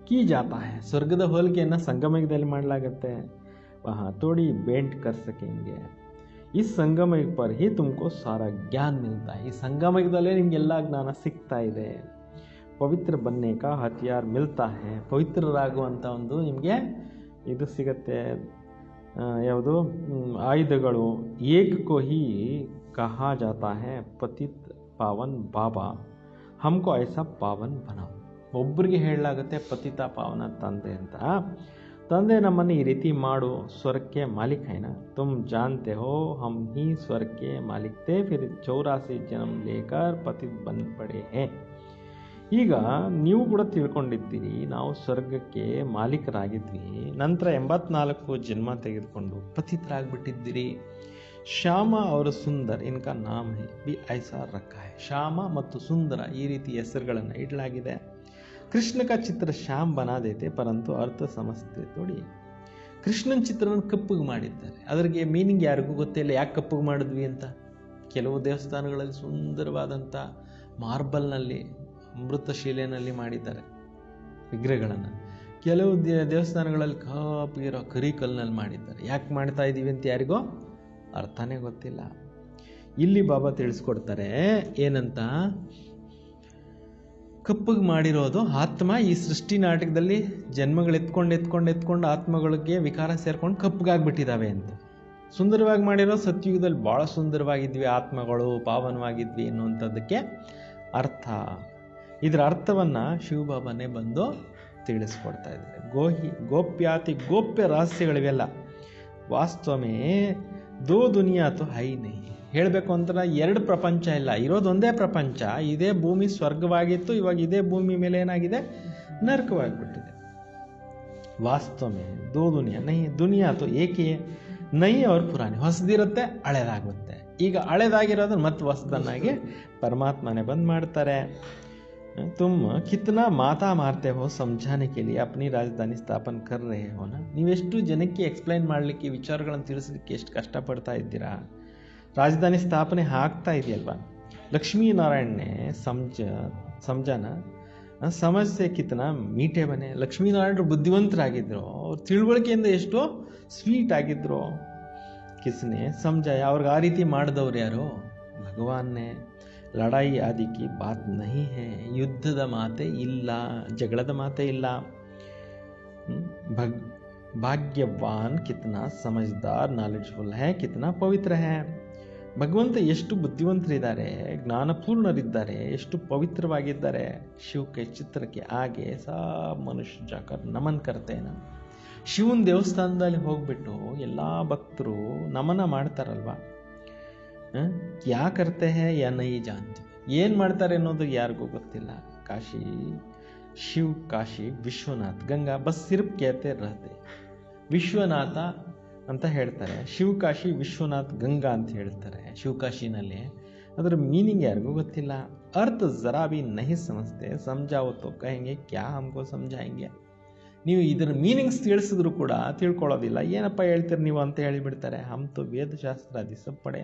की जाता है. ಸ್ವರ್ಗದ ಹೋಲಿಕೆಯನ್ನು ಸಂಗಮದಲ್ಲಿ ಮಾಡಲಾಗುತ್ತೆ. वहाँ थोड़ी बेंट कर सकेंगे. इस संगम पर ही तुमको सारा ज्ञान मिलता है. ಈ ಸಂಗಮದಲ್ಲೇ ನಿಮಗೆಲ್ಲ ಜ್ಞಾನ ಸಿಗ್ತಾ ಇದೆ. ಪವಿತ್ರ बनने का हथियार मिलता है. ಪವಿತ್ರರಾಗುವಂಥ ಒಂದು ನಿಮಗೆ ಇದು ಸಿಗುತ್ತೆ. ಯಾವುದು ಆಯುಧಗಳು. एक को ही कहा जाता है पतित पावन बाबा हमको ऐसा पावन बनाओ. ಒಬ್ಬರಿಗೆ ಹೇಳಲಾಗುತ್ತೆ ಪತಿತ ಪಾವನ ತಂದೆ ಅಂತ. ತಂದೆ ನಮ್ಮನ್ನು ಈ ರೀತಿ ಮಾಡು. स्वर्ग के मालिक है ना. तुम जानते हो हम ही स्वर्ग के मालिक थे, फिर 84 जन्म लेकर पतित बन पड़े हैं. ಈಗ ನೀವು ಕೂಡ ತಿಳ್ಕೊಂಡಿದ್ದೀರಿ ನಾವು ಸ್ವರ್ಗಕ್ಕೆ ಮಾಲೀಕರಾಗಿದ್ವಿ, ನಂತರ 84 ಜನ್ಮ ತೆಗೆದುಕೊಂಡು ಪತಿತರಾಗ್ಬಿಟ್ಟಿದ್ದೀರಿ. ಶ್ಯಾಮ और ಸುಂದರ್ ಇನ್ಕಾ ನಾಮ್ ಹೈ ಬಿ ಐಸಾ ರಖಾ ಹೈ. ಶ್ಯಾಮ ಮತ್ತು ಸುಂದರ ಈ ರೀತಿ ಹೆಸರುಗಳನ್ನು ಇಡಲಾಗಿದೆ. ಕೃಷ್ಣ का ಚಿತ್ರ ಶ್ಯಾಮ್ ಬನಾ ದೇತೆ ಪರಂತು ಅರ್ಥ ಸಮಸ್ತೆ ತೋಡಿ. ಕೃಷ್ಣನ ಚಿತ್ರನ ಕಪ್ಪಗೆ ಮಾಡಿದ್ದಾರೆ. ಅದರಿಗೆ ಮೀನಿಂಗ್ ಯಾರಿಗೂ ಗೊತ್ತಿಲ್ಲ ಯಾಕೆ ಕಪ್ಪಗೆ ಮಾಡಿದ್ವಿ ಅಂತ. ಕೆಲವು ದೇವಸ್ಥಾನಗಳಲ್ಲಿ ಸುಂದರವಾದಂಥ ಮಾರ್ಬಲ್ನಲ್ಲಿ ಅಮೃತಶಿಲೆಯಲ್ಲಿ ಮಾಡಿದ್ದಾರೆ ವಿಗ್ರಹಗಳನ್ನು. ಕೆಲವು ದೇವಸ್ಥಾನಗಳಲ್ಲಿ ಕಪ್ಪಿರೋ ಕರಿ ಕಲ್ಲಿನಲ್ಲಿ ಮಾಡಿದ್ದಾರೆ. ಯಾಕೆ ಮಾಡ್ತಾ ಇದ್ದೀವಿ ಅಂತ ಯಾರಿಗೋ ಅರ್ಥನೇ ಗೊತ್ತಿಲ್ಲ. ಇಲ್ಲಿ ಬಾಬಾ ತಿಳಿಸ್ಕೊಡ್ತಾರೆ ಏನಂತ. ಕಪ್ಪಗೆ ಮಾಡಿರೋದು ಆತ್ಮ ಈ ಸೃಷ್ಟಿ ನಾಟಕದಲ್ಲಿ ಜನ್ಮಗಳು ಎತ್ಕೊಂಡು ಆತ್ಮಗಳಿಗೆ ವಿಕಾರ ಸೇರ್ಕೊಂಡು ಕಪ್ಪಗಾಗ್ಬಿಟ್ಟಿದ್ದಾವೆ ಅಂತ. ಸುಂದರವಾಗಿ ಮಾಡಿರೋ ಸತ್ಯುಗದಲ್ಲಿ ಭಾಳ ಸುಂದರವಾಗಿದ್ವಿ ಆತ್ಮಗಳು, ಪಾವನವಾಗಿದ್ವಿ ಅನ್ನುವಂಥದ್ದಕ್ಕೆ ಅರ್ಥ. ಇದರ ಅರ್ಥವನ್ನು ಶಿವಬಾಬಾನೇ ಬಂದು ತಿಳಿಸ್ಕೊಡ್ತಾ ಇದ್ದಾರೆ. ಗೋಪ್ಯಾತಿ ಗೋಪ್ಯ ರಹಸ್ಯಗಳಿವೆಲ್ಲ. ವಾಸ್ತವಮೇ ದೋ ದುನಿಯಾ ತೋ ಹೈ ನೈ. ಹೇಳಬೇಕು ಅಂತ ಎರಡು ಪ್ರಪಂಚ ಇಲ್ಲ, ಇರೋದು ಒಂದೇ ಪ್ರಪಂಚ. ಇದೇ ಭೂಮಿ ಸ್ವರ್ಗವಾಗಿತ್ತು, ಇವಾಗ ಇದೇ ಭೂಮಿ ಮೇಲೆ ಏನಾಗಿದೆ ನರಕವಾಗಿಬಿಟ್ಟಿದೆ. ವಾಸ್ತವಮೇ ದೋ ದುನಿಯಾ ನೈ. ದುನಿಯಾ ತೋ ಏಕೆ ನೈ ಅವ್ರ ಪುರಾಣಿ. ಹೊಸದಿರುತ್ತೆ, ಹಳೆದಾಗುತ್ತೆ. ಈಗ ಹಳೆದಾಗಿರೋದನ್ನ ಮತ್ತೆ ಹೊಸದನ್ನಾಗಿ ಪರಮಾತ್ಮನೇ ಬಂದು ಮಾಡ್ತಾರೆ. तुम कितना ಮಾತಾ ಮಾರ್ತೆ ಹೋ ಸಮझाने के लिए अपनी राजधानी स्थापन कर रहे हो ना. ನೀವೆಷ್ಟು ಜನಕ್ಕೆ ಎಕ್ಸ್ಪ್ಲೈನ್ ಮಾಡಲಿಕ್ಕೆ, ವಿಚಾರಗಳನ್ನು ತಿಳಿಸಲಿಕ್ಕೆ ಎಷ್ಟು ಕಷ್ಟಪಡ್ತಾ ಇದ್ದೀರಾ. ರಾಜಧಾನಿ ಸ್ಥಾಪನೆ ಆಗ್ತಾ ಇದೆಯಲ್ವಾ. ಲಕ್ಷ್ಮೀನಾರಾಯಣನೇ ಸಮझाना समझ से कितना मीठे बने. ಲಕ್ಷ್ಮೀನಾರಾಯಣರು ಬುದ್ಧಿವಂತರಾಗಿದ್ರು, ಅವ್ರ ತಿಳುವಳಿಕೆಯಿಂದ ಎಷ್ಟೋ ಸ್ವೀಟ್ ಆಗಿದ್ರು. ಕಿಸ್ನೆ ಸಮझाया. ಅವ್ರಿಗೆ ಆ ರೀತಿ ಮಾಡಿದವ್ರು ಯಾರು? ಭಗವಾನ್ನೇ. ಲಡಾಯಿ ಆದಿ ಕಿ ಬಾತ್ ನಹಿ ಹೈ. ಯುದ್ಧದ ಮಾತೆ ಇಲ್ಲ, ಜಗಳದ ಮಾತೆ ಇಲ್ಲ. ಭಾಗ್ಯವಾನ್ ಕಿತ್ನಾ ಸಮಜ್ದಾರ್ ನಾಲೆಡ್ಜ್ಫುಲ್ ಹೈ, ಕಿತ್ನಾ ಪವಿತ್ರ ಹೈ. ಭಗವಂತ ಎಷ್ಟು ಬುದ್ಧಿವಂತರಿದ್ದಾರೆ, ಜ್ಞಾನಪೂರ್ಣರಿದ್ದಾರೆ, ಎಷ್ಟು ಪವಿತ್ರವಾಗಿದ್ದಾರೆ. ಶಿವಕ್ಕೆ ಚಿತ್ರಕ್ಕೆ ಆಗೆ ಸಬ್ ಮನುಷ್ಯ ಜಾಕರ್ ನಮನ್ ಕರ್ತೇನ. ಶಿವನ ದೇವಸ್ಥಾನದಲ್ಲಿ ಹೋಗ್ಬಿಟ್ಟು ಎಲ್ಲ ಭಕ್ತರು ನಮನ ಮಾಡ್ತಾರಲ್ವ. ಕ್ಯಾ ಕರ್ತೆ ಹೈ ಯಾ ನೈ ಜಾನ್ತೆ. ಏನು ಮಾಡ್ತಾರೆ ಅನ್ನೋದು ಯಾರಿಗೂ ಗೊತ್ತಿಲ್ಲ. ಕಾಶಿ ಶಿವ್, ಕಾಶಿ ವಿಶ್ವನಾಥ್, ಗಂಗಾ ಬಸ್ ಸಿರ್ಫ್ ಕೇತೆ ರಹತೆ. ವಿಶ್ವನಾಥ ಅಂತ ಹೇಳ್ತಾರೆ, ಶಿವಕಾಶಿ ವಿಶ್ವನಾಥ್ ಗಂಗಾ ಅಂತ ಹೇಳ್ತಾರೆ ಶಿವಕಾಶಿನಲ್ಲಿ. ಅದರ ಮೀನಿಂಗ್ ಯಾರಿಗೂ ಗೊತ್ತಿಲ್ಲ. ಅರ್ಥ ಜರಾ ಭಿ ನಹಿ ಸಮಜ್ತೆ. ಸಮझाओ तो कहेंगे क्या हमको समझाएंगे. ನೀವು ಇದರ ಮೀನಿಂಗ್ಸ್ ತಿಳಿಸಿದ್ರು ಕೂಡ ತಿಳ್ಕೊಳ್ಳೋದಿಲ್ಲ. ಏನಪ್ಪ ಹೇಳ್ತೀರಿ ನೀವು ಅಂತ ಹೇಳಿಬಿಡ್ತಾರೆ. ಹಮ್ ತೋ ವೇದಶಾಸ್ತ್ರ ದಿಸಪ್ ಪಡೆ.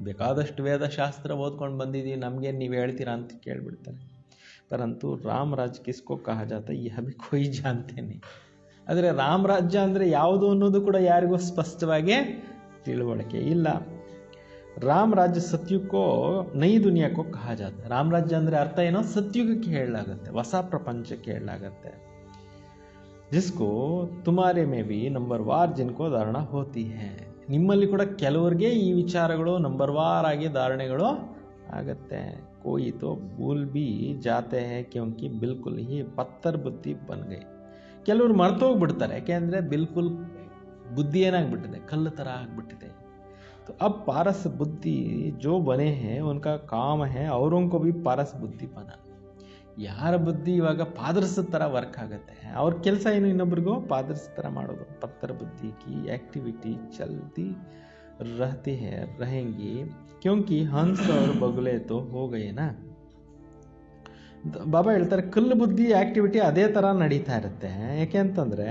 ಬೇಕಾದಷ್ಟು ವೇದಶಾಸ್ತ್ರ ಓದ್ಕೊಂಡು ಬಂದಿದ್ದೀವಿ, ನಮಗೇನು ನೀವು ಹೇಳ್ತೀರಾ ಅಂತ ಕೇಳಿಬಿಡ್ತಾರೆ. ಪರಂತು ರಾಮ್ ರಾಜ್ ಕಿಸ್ಕೋ ಕಹಾ ಜಾತ ಯಹ ಭಿ ಕೋಯಿ ಜಾನ್ತೆ ನಹೀ. ಆದರೆ ರಾಮ್ ರಾಜ್ಯ ಅಂದರೆ ಯಾವುದು ಅನ್ನೋದು ಕೂಡ ಯಾರಿಗೂ ಸ್ಪಷ್ಟವಾಗಿ ತಿಳುವಳಿಕೆ ಇಲ್ಲ. ರಾಮ್ ರಾಜ್ಯ ಸತ್ಯುಗಕ್ಕೋ ನೈ ದುನಿಯಾಕ್ಕೋ ಕಹಾ ಜಾತ. ರಾಮ್ ರಾಜ್ಯ ಅಂದರೆ ಅರ್ಥ ಏನೋ ಸತ್ಯುಗಕ್ಕೆ ಹೇಳಲಾಗತ್ತೆ, ಹೊಸ ಪ್ರಪಂಚಕ್ಕೆ ಹೇಳಲಾಗತ್ತೆ. जिसको तुम्हारे में भी ನಂಬರ್ ವಾರ್ जिनको धारणा होती है. ನಿಮ್ಮಲ್ಲಿ ಕೂಡ ಕೆಲವರಿಗೆ ಈ ವಿಚಾರಗಳು ನಂಬರ್ ವಾರ್ ಆಗಿ ಧಾರಣೆಗಳು ಆಗತ್ತೆ. कोई तो भूल भी जाते हैं क्योंकि बिल्कुल ही पत्थर बुद्धि बन गई. ಕೆಲವರು ಮರ್ತೋಗ್ಬಿಡ್ತಾರೆ, ಯಾಕೆಂದರೆ ಬಿಲ್ಕುಲ್ ಬುದ್ಧಿ ಏನಾಗ್ಬಿಟ್ಟಿದೆ, ಕಲ್ಲು ಥರ ಆಗಿಬಿಟ್ಟಿದೆ. तो अब पारस बुद्धि जो बने हैं उनका काम है औरों को भी पारस बुद्धि बना. ಯಾರ ಬುದ್ಧಿ ಇವಾಗ ಪಾದರಸದ ಥರ ವರ್ಕ್ ಆಗುತ್ತೆ, ಅವ್ರ ಕೆಲಸ ಏನು ಇನ್ನೊಬ್ರಿಗೂ ಪಾದರಸ ಥರ ಮಾಡೋದು. ಪತ್ತರ ಬುದ್ಧಿ ಕಿ ಆಕ್ಟಿವಿಟಿ ಚಲ್ತಿ रहती है रहेंगी क्योंकि हंस और बगुले तो हो गए ना. ಬಾಬಾ ಹೇಳ್ತಾರೆ ಕಲ್ಲು ಬುದ್ಧಿ ಆ್ಯಕ್ಟಿವಿಟಿ ಅದೇ ಥರ ನಡೀತಾ ಇರುತ್ತೆ. ಯಾಕೆ ಅಂತಂದರೆ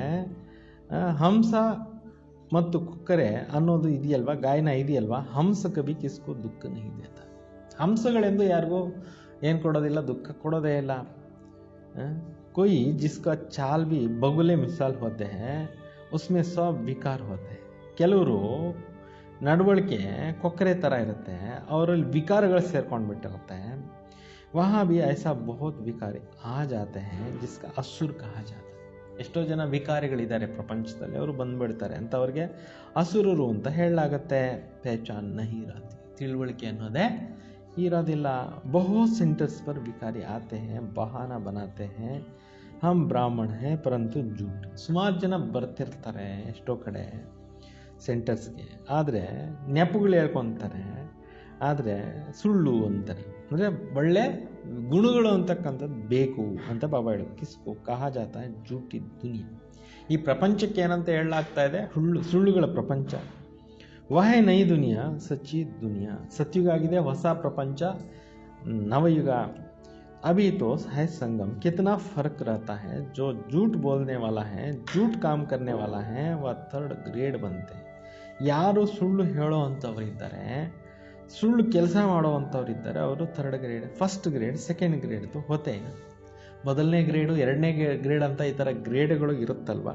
ಹಂಸ ಮತ್ತು ಕುಕ್ಕರೆ ಅನ್ನೋದು ಇದೆಯಲ್ವಾ, ಗಾಯನ ಇದೆಯಲ್ವಾ, ಹಂಸ ಕಭಿ ಕಿಸ್ಕೋ ದುಃಖ ನಹೀ ದೇತಾ. ಹಂಸಗಳೆಂದು ಯಾರಿಗೂ ಏನು ಕೊಡೋದಿಲ್ಲ, ದುಃಖ ಕೊಡೋದೇ ಇಲ್ಲ. कोई जिसका चाल भी बगुले मिसाल होते हैं उसमें सब विकार होते हैं. ಕೆಲವರು ನಡವಳಿಕೆ ಕೊಕ್ಕರೆ ಥರ ಇರುತ್ತೆ, ಅವರಲ್ಲಿ ವಿಕಾರಗಳು ಸೇರ್ಕೊಂಡ್ಬಿಟ್ಟಿರುತ್ತೆ. वहाँ भी ऐसा बहुत विकारी आ जाते हैं जिसका असुर कहा जाता है. ಎಷ್ಟೋ ಜನ ವಿಕಾರಿಗಳಿದ್ದಾರೆ ಪ್ರಪಂಚದಲ್ಲಿ, ಅವರು ಬಂದ್ಬಿಡ್ತಾರೆ ಅಂತ ಅವ್ರಿಗೆ ಅಸುರರು ಅಂತ ಹೇಳಲಾಗತ್ತೆ. ಪಹಚಾನ್ ನಹೀ ಇರತಿ, ತಿಳುವಳಿಕೆ ಅನ್ನೋದೇ ಇರೋದಿಲ್ಲ. ಬಹು ಸೆಂಟರ್ಸ್ पर ವಿಕಾರಿ ಆತೆ हैं, ಬಹಾನ बनाते हैं, ಹಮ್ ಬ್ರಾಹ್ಮಣ ಹೇ ಪರಂತು ಜೂಟ್. ಸುಮಾರು ಜನ ಬರ್ತಿರ್ತಾರೆ ಎಷ್ಟೋ ಕಡೆ ಸೆಂಟರ್ಸ್ಗೆ, ಆದರೆ ನೆಪಗಳು ಹೇಳ್ಕೊತಾರೆ, ಆದರೆ ಸುಳ್ಳು ಅಂತಾರೆ. ಅಂದರೆ ಒಳ್ಳೆ ಗುಣಗಳು ಅಂತಕ್ಕಂಥದ್ದು ಬೇಕು ಅಂತ ಬಾಬಾ ಹೇಳೋದು. ಕಿಸ್ಕೋ ಕಹಾ ಜಾತ ಹೈ ಜೂಟಿ ದುನಿಯಾ. ಈ ಪ್ರಪಂಚಕ್ಕೆ ಏನಂತ ಹೇಳಲಾಗ್ತಾ ಇದೆ? ಸುಳ್ಳುಗಳ ಪ್ರಪಂಚ. ವಹೇ ನೈ ದುನಿಯಾ ಸಚ್ಚಿ ದುನಿಯಾ. ಸತ್ಯುಗ ಆಗಿದೆ, ಹೊಸ ಪ್ರಪಂಚ, ನವಯುಗ. अभी तो है संगम. कितना फर्क रहता है. जो झूठ बोलने वाला है, झूठ काम करने वाला है, वह थर्ड ग्रेड बनते हैं. ಯಾರು ಸುಳ್ಳು ಹೇಳೋ ಅಂಥವ್ರಿದ್ದಾರೆ, ಸುಳ್ಳು ಕೆಲಸ ಮಾಡೋ ಅಂಥವ್ರಿದ್ದಾರೆ, ಅವರು third grade, first grade, second grade तो होते हैं. ಮೊದಲನೇ ಗ್ರೇಡು, ಎರಡನೇ ಗ್ರೇಡ್ ಅಂತ ಈ ಥರ ಗ್ರೇಡ್ಗಳು ಇರುತ್ತಲ್ವ.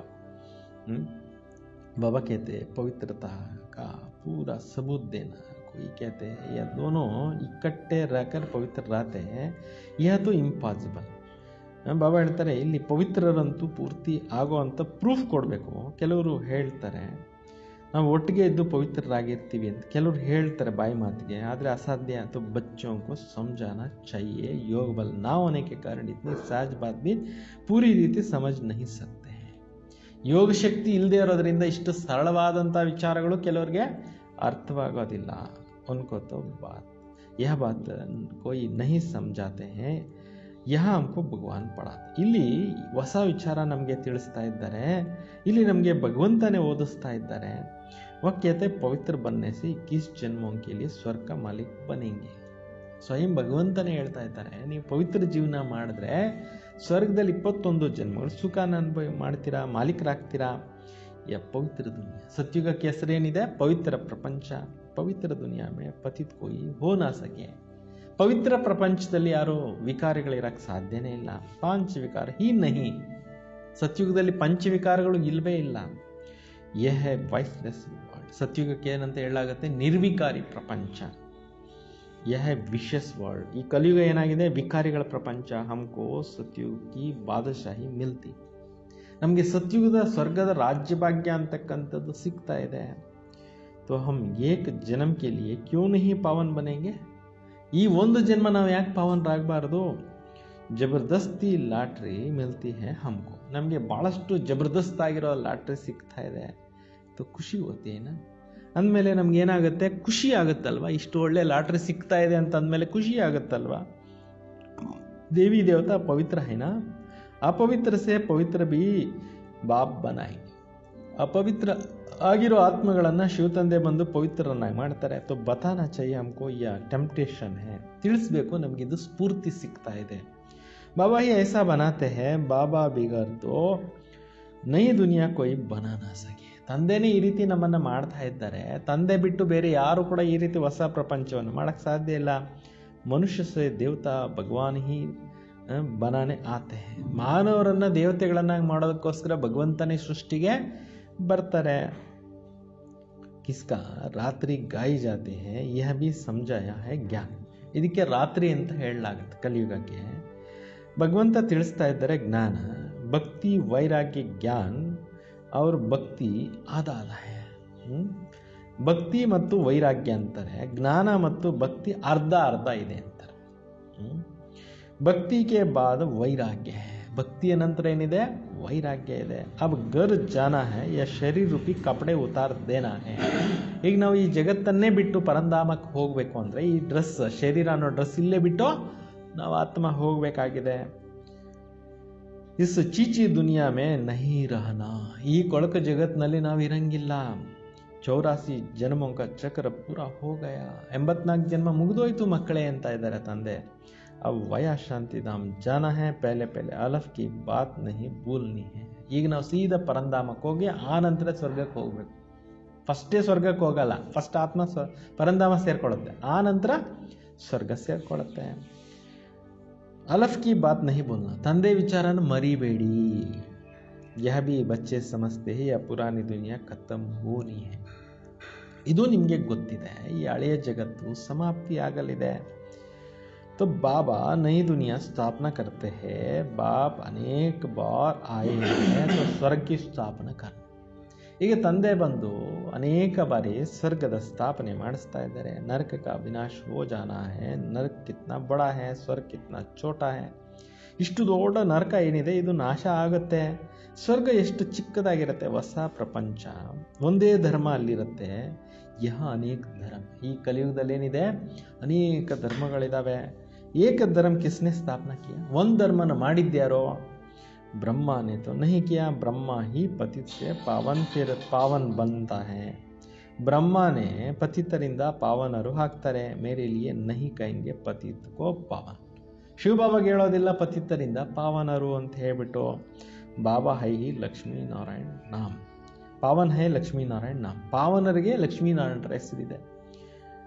बाबा कहते हैं पवित्रता का पूरा सबूत देना. कोई कहते हैं यह दोनों इकट्ठे रहकर पवित्र रहते हैं, यह तो ಇಂಪಾಸಿಬಲ್. ಬಾಬಾ ಹೇಳ್ತಾರೆ ಇಲ್ಲಿ ಪವಿತ್ರರಂತೂ ಪೂರ್ತಿ ಆಗೋ ಅಂತ ಪ್ರೂಫ್ ಕೊಡಬೇಕು. ಕೆಲವರು ಹೇಳ್ತಾರೆ ನಾವು ಒಟ್ಟಿಗೆ ಇದ್ದು ಪವಿತ್ರರಾಗಿರ್ತೀವಿ ಅಂತ, ಕೆಲವರು ಹೇಳ್ತಾರೆ ಬಾಯಿ ಮಾತಿಗೆ, ಆದರೆ ಅಸಾಧ್ಯ. तो बच्चों को समझाना चाहिए. योग बल ना होने के कारण इतनी सहज बात भी पूरी रीति समझ नहीं सकते. ಯೋಗ ಶಕ್ತಿ ಇಲ್ಲದೆ ಇರೋದ್ರಿಂದ ಇಷ್ಟು ಸರಳವಾದಂಥ ವಿಚಾರಗಳು ಕೆಲವರಿಗೆ ಅರ್ಥವಾಗೋದಿಲ್ಲ. उनको तो बात यह बात कोई नहीं समझाते हैं, यह हमको ಭಗವಾನ್ ಪಡಾತೆ. ಇಲ್ಲಿ ಹೊಸ ವಿಚಾರ ನಮಗೆ ತಿಳಿಸ್ತಾ ಇದ್ದಾರೆ, ಇಲ್ಲಿ ನಮಗೆ ಭಗವಂತನೇ ಓದಿಸ್ತಾ ಇದ್ದಾರೆ. वह कहते पवित्र बनने से 21 जन्मों के लिए स्वर्ग का मालिक बनेंगे. ಸ್ವಯಂ ಭಗವಂತನೇ ಹೇಳ್ತಾ ಇದ್ದಾರೆ, ನೀವು ಪವಿತ್ರ ಜೀವನ ಮಾಡಿದ್ರೆ ಸ್ವರ್ಗದಲ್ಲಿ 21 ಜನ್ಮಗಳು ಸುಖನ ಅನುಭವ ಮಾಡ್ತೀರಾ, ಮಾಲೀಕರಾಗ್ತೀರಾ. ಯ ಪವಿತ್ರ ದುನಿಯಾ. ಸತ್ಯುಗಕ್ಕೆ ಹೆಸರೇನಿದೆ? ಪವಿತ್ರ ಪ್ರಪಂಚ. ಪವಿತ್ರ ದುನಿಯಾ ಮೇ ಪತಿತ್ ಕೋಯಿ ಹೋ ನಾ ಸಕೆ. ಪವಿತ್ರ ಪ್ರಪಂಚದಲ್ಲಿ ಯಾರು ವಿಕಾರಗಳಿರಕ್ಕೆ ಸಾಧ್ಯನೇ ಇಲ್ಲ. ಪಾಂಚ ವಿಕಾರ ಹೀ ನಹಿ. ಸತ್ಯುಗದಲ್ಲಿ ಪಂಚವಿಕಾರಗಳು ಇಲ್ಲವೇ ಇಲ್ಲ. ಯಹ ವೈಸ್ನೆಸ್ ವರ್ಲ್ಡ್. ಸತ್ಯುಗಕ್ಕೆ ಏನಂತ ಹೇಳಲಾಗುತ್ತೆ? ನಿರ್ವಿಕಾರಿ ಪ್ರಪಂಚ. यह विशेष वर्ल्ड. ಈ ಕಲಿಯುಗ ಏನಾಗಿದೆ? ವಿಕಾರಿಗಳ ಪ್ರಪಂಚ. ಹಮ್ಕೋ ಸತ್ಯುಗ ಕಿ ಬಾದಶಾಹಿ ಮಿಲ್ತಿ. ನಮಗೆ ಸತ್ಯುಗದ ಸ್ವರ್ಗದ ರಾಜ್ಯಭಾಗ್ಯ ಅಂತಕ್ಕಂಥದ್ದು ಸಿಗ್ತಾ ಇದೆ. तो हम एक जन्म के लिए क्यों नहीं पावन बनेंगे. ಈ ಒಂದು ಜನ್ಮ ನಾವು ಯಾಕೆ ಪಾವನರಾಗಬಾರ್ದು? ಜಬರ್ದಸ್ತಿ ಲಾಟ್ರಿ ಮಿಲ್ತಿ ಹೈ ಹಮ್ಕೋ. ನಮಗೆ ಭಾಳಷ್ಟು ಜಬರ್ದಸ್ತ್ ಆಗಿರೋ ಲಾಟ್ರಿ ಸಿಗ್ತಾ ಇದೆ. तो ಖುಷಿ ಹೋತಿ है ना. ಅಂದಮೇಲೆ ನಮಗೇನಾಗುತ್ತೆ? ಖುಷಿ ಆಗುತ್ತಲ್ವ. ಇಷ್ಟು ಒಳ್ಳೆ ಲಾಟ್ರಿ ಸಿಗ್ತಾ ಇದೆ ಅಂತ ಅಂದಮೇಲೆ ಖುಷಿ ಆಗುತ್ತಲ್ವ. ದೇವಿ ದೇವತಾ ಪವಿತ್ರ ಹೈನಾ. ಅಪವಿತ್ರ ಸೇ ಪವಿತ್ರ ಬಿ ಬಾಪ್ ಬನಾಯಿ. ಅಪವಿತ್ರ ಆಗಿರೋ ಆತ್ಮಗಳನ್ನು ಶಿವತಂದೆ ಬಂದು ಪವಿತ್ರರನ್ನಾಗಿ ಮಾಡ್ತಾರೆ. तो बताना चाहिए हमको यह टेम्पटेशन है. ತಿಳಿಸ್ಬೇಕು, ನಮಗಿದು ಸ್ಫೂರ್ತಿ ಸಿಗ್ತಾ ಇದೆ. बाबा ही ऐसा बनाते हैं, बाबा बिगड़ तो नई दुनिया कोई बना ना सके. ತಂದೆನೇ ಈ ರೀತಿ ನಮ್ಮನ್ನು ಮಾಡ್ತಾ ಇದ್ದಾರೆ. ತಂದೆ ಬಿಟ್ಟು ಬೇರೆ ಯಾರು ಕೂಡ ಈ ರೀತಿ ಹೊಸ ಪ್ರಪಂಚವನ್ನು ಮಾಡೋಕ್ಕೆ ಸಾಧ್ಯ ಇಲ್ಲ. ಮನುಷ್ಯ ಸೇ ದೇವತಾ ಭಗವಾನ್ ಹಿ ಬನಾನೆ ಆತೆ. ಮಾನವರನ್ನು ದೇವತೆಗಳನ್ನಾಗಿ ಮಾಡೋದಕ್ಕೋಸ್ಕರ ಭಗವಂತನೇ ಸೃಷ್ಟಿಗೆ ಬರ್ತಾರೆ. ಕಿಸ್ಕಾ ರಾತ್ರಿ ಗಾಯಿ ಜಾತಿ ಹೈ ಯಹ ಬಿ ಸಮಜಾಯ ಹೈ ಜ್ಞಾನ. ಇದಕ್ಕೆ ರಾತ್ರಿ ಅಂತ ಹೇಳಲಾಗುತ್ತೆ ಕಲಿಯುಗಕ್ಕೆ. ಭಗವಂತ ತಿಳಿಸ್ತಾ ಇದ್ದಾರೆ ಜ್ಞಾನ, ಭಕ್ತಿ, ವೈರಾಗ್ಯ, ಜ್ಞಾನ ಅವ್ರ ಭಕ್ತಿ ಆದ है. ಭಕ್ತಿ ಮತ್ತು ವೈರಾಗ್ಯ ಅಂತಾರೆ, ಜ್ಞಾನ ಮತ್ತು ಭಕ್ತಿ ಅರ್ಧ ಅರ್ಧ ಇದೆ ಅಂತಾರೆ. ಭಕ್ತಿಗೆ ಬಾದ ವೈರಾಗ್ಯ है. ಭಕ್ತಿಯ ನಂತರ ಏನಿದೆ? ವೈರಾಗ್ಯ ಇದೆ. अब घर जाना है या शरीर रूपी कपड़े उतार देना है. ಈಗ ನಾವು ಈ ಜಗತ್ತನ್ನೇ ಬಿಟ್ಟು ಪರಂಧಾಮಕ್ಕೆ ಹೋಗಬೇಕು ಅಂದರೆ ಈ ಡ್ರೆಸ್, ಶರೀರ ಅನ್ನೋ ಡ್ರೆಸ್ ಇಲ್ಲೇ ಬಿಟ್ಟು ನಾವು ಆತ್ಮ ಹೋಗಬೇಕಾಗಿದೆ. इस चीची दुनिया में नहीं रहना. ಈ ಕೊಳಕ ಜಗತ್ತಿನಲ್ಲಿ ನಾವು ಇರಂಗಿಲ್ಲ. 84 ಜನ್ಮೋं का ಚಕ್ರ ಪೂರಾ ಹೋ ಗಯಾ. 84 ಜನ್ಮ ಮುಗಿದೋಯ್ತು ಮಕ್ಕಳೇ ಅಂತ ಇದ್ದಾರೆ ತಂದೆ. अब वया ಶಾಂತಿ ಧಾಮ್ जाना है, पहले पहले ಅಲಫ್ की बात नहीं भूलनी है. ಈಗ ನಾವು ಸೀದಾ ಪರಂಧಾಮಕ್ಕೆ ಹೋಗಿ ಆ ನಂತರ ಸ್ವರ್ಗಕ್ಕೆ ಹೋಗ್ಬೇಕು. ಫಸ್ಟೇ ಸ್ವರ್ಗಕ್ಕೆ ಹೋಗಲ್ಲ, ಫಸ್ಟ್ ಆತ್ಮ ಪರಂಧಾಮ ಸೇರ್ಕೊಳ್ಳುತ್ತೆ, ಆ ನಂತರ ಸ್ವರ್ಗ ಸೇರ್ಕೊಳ್ಳುತ್ತೆ. ಅಲಫ್ ಕಿ ಬಾತ್ ನಹಿ ಬೋಲ್ನಾ, ತಂದೆ ವಿಚಾರನ ಮರಿಬೇಡಿ. ಯಹ ಬಿ ಬಚ್ಚೆ ಸಮಸ್ತೆ ಹಿ ಯಾ ಪುರಾನಿ ದುನಿಯಾ ಖತಮ್ ಹೋನಿ ಹೈ. ಇದು ನಿಮಗೆ ಗೊತ್ತಿದೆ, ಈ ಹಳೆಯ ಜಗತ್ತು ಸಮಾಪ್ತಿ ಆಗಲಿದೆ. तो बाबा नई दुनिया स्थापना करते हैं. बाप अनेक बार आए हैं तो स्वर्ग की स्थापना कर. ಈಗ ತಂದೆ ಬಂದು ಅನೇಕ ಬಾರಿ ಸ್ವರ್ಗದ ಸ್ಥಾಪನೆ ಮಾಡಿಸ್ತಾ ಇದ್ದಾರೆ. ನರಕ का विनाश हो जाना है. ನರಕ कितना बड़ा है, ಸ್ವರ್ಗ कितना छोटा है. ಇಷ್ಟು ದೊಡ್ಡ ನರಕ ಏನಿದೆ ಇದು ನಾಶ ಆಗುತ್ತೆ. ಸ್ವರ್ಗ ಎಷ್ಟು ಚಿಕ್ಕದಾಗಿರುತ್ತೆ, ಹೊಸ ಪ್ರಪಂಚ, ಒಂದೇ ಧರ್ಮ ಅಲ್ಲಿರುತ್ತೆ. ಯಹ ಅನೇಕ ಧರ್ಮ, ಈ ಕಲಿಯುಗದಲ್ಲಿ ಏನಿದೆ ಅನೇಕ ಧರ್ಮಗಳಿದ್ದಾವೆ. ಏಕ ಧರ್ಮ ಕಿಸ್ನೆ ಸ್ಥಾಪನಾ ಕಿಯಾ, ಒಂದು ಧರ್ಮನ ಮಾಡಿದ್ಯಾರೋ? ಬ್ರಹ್ಮನೇ ತೋ ನಹಿ ಕಿಯಾ. ಬ್ರಹ್ಮ ಹಿ ಪತಿತ್ ಸೆ ಪಾವನ್ ಫಿರ್ ಪಾವನ್ ಬಂತಾ ಹೈ. ಬ್ರಹ್ಮನೇ ಪತಿತರಿಂದ ಪಾವನರು ಹಾಕ್ತಾರೆ. ಮೇರೆ ಲಿಯೆ ನಹಿ ಕಹೆಂಗೆ ಪತಿತ್ ಕೋ ಪಾವನ್. ಶಿವಬಾಬಾಗೆ ಹೇಳೋದಿಲ್ಲ ಪತಿತರಿಂದ ಪಾವನರು ಅಂತ ಹೇಳ್ಬಿಟ್ಟು. ಬಾಬಾ ಹೈ ಹಿ ಲಕ್ಷ್ಮೀ ನಾರಾಯಣ್ ನಾಮ್, ಪಾವನ್ ಹೈ ಲಕ್ಷ್ಮೀ ನಾರಾಯಣ್ ನಾಮ್. ಪಾವನರಿಗೆ ಲಕ್ಷ್ಮೀನಾರಾಯಣರ ಹೆಸರಿದೆ.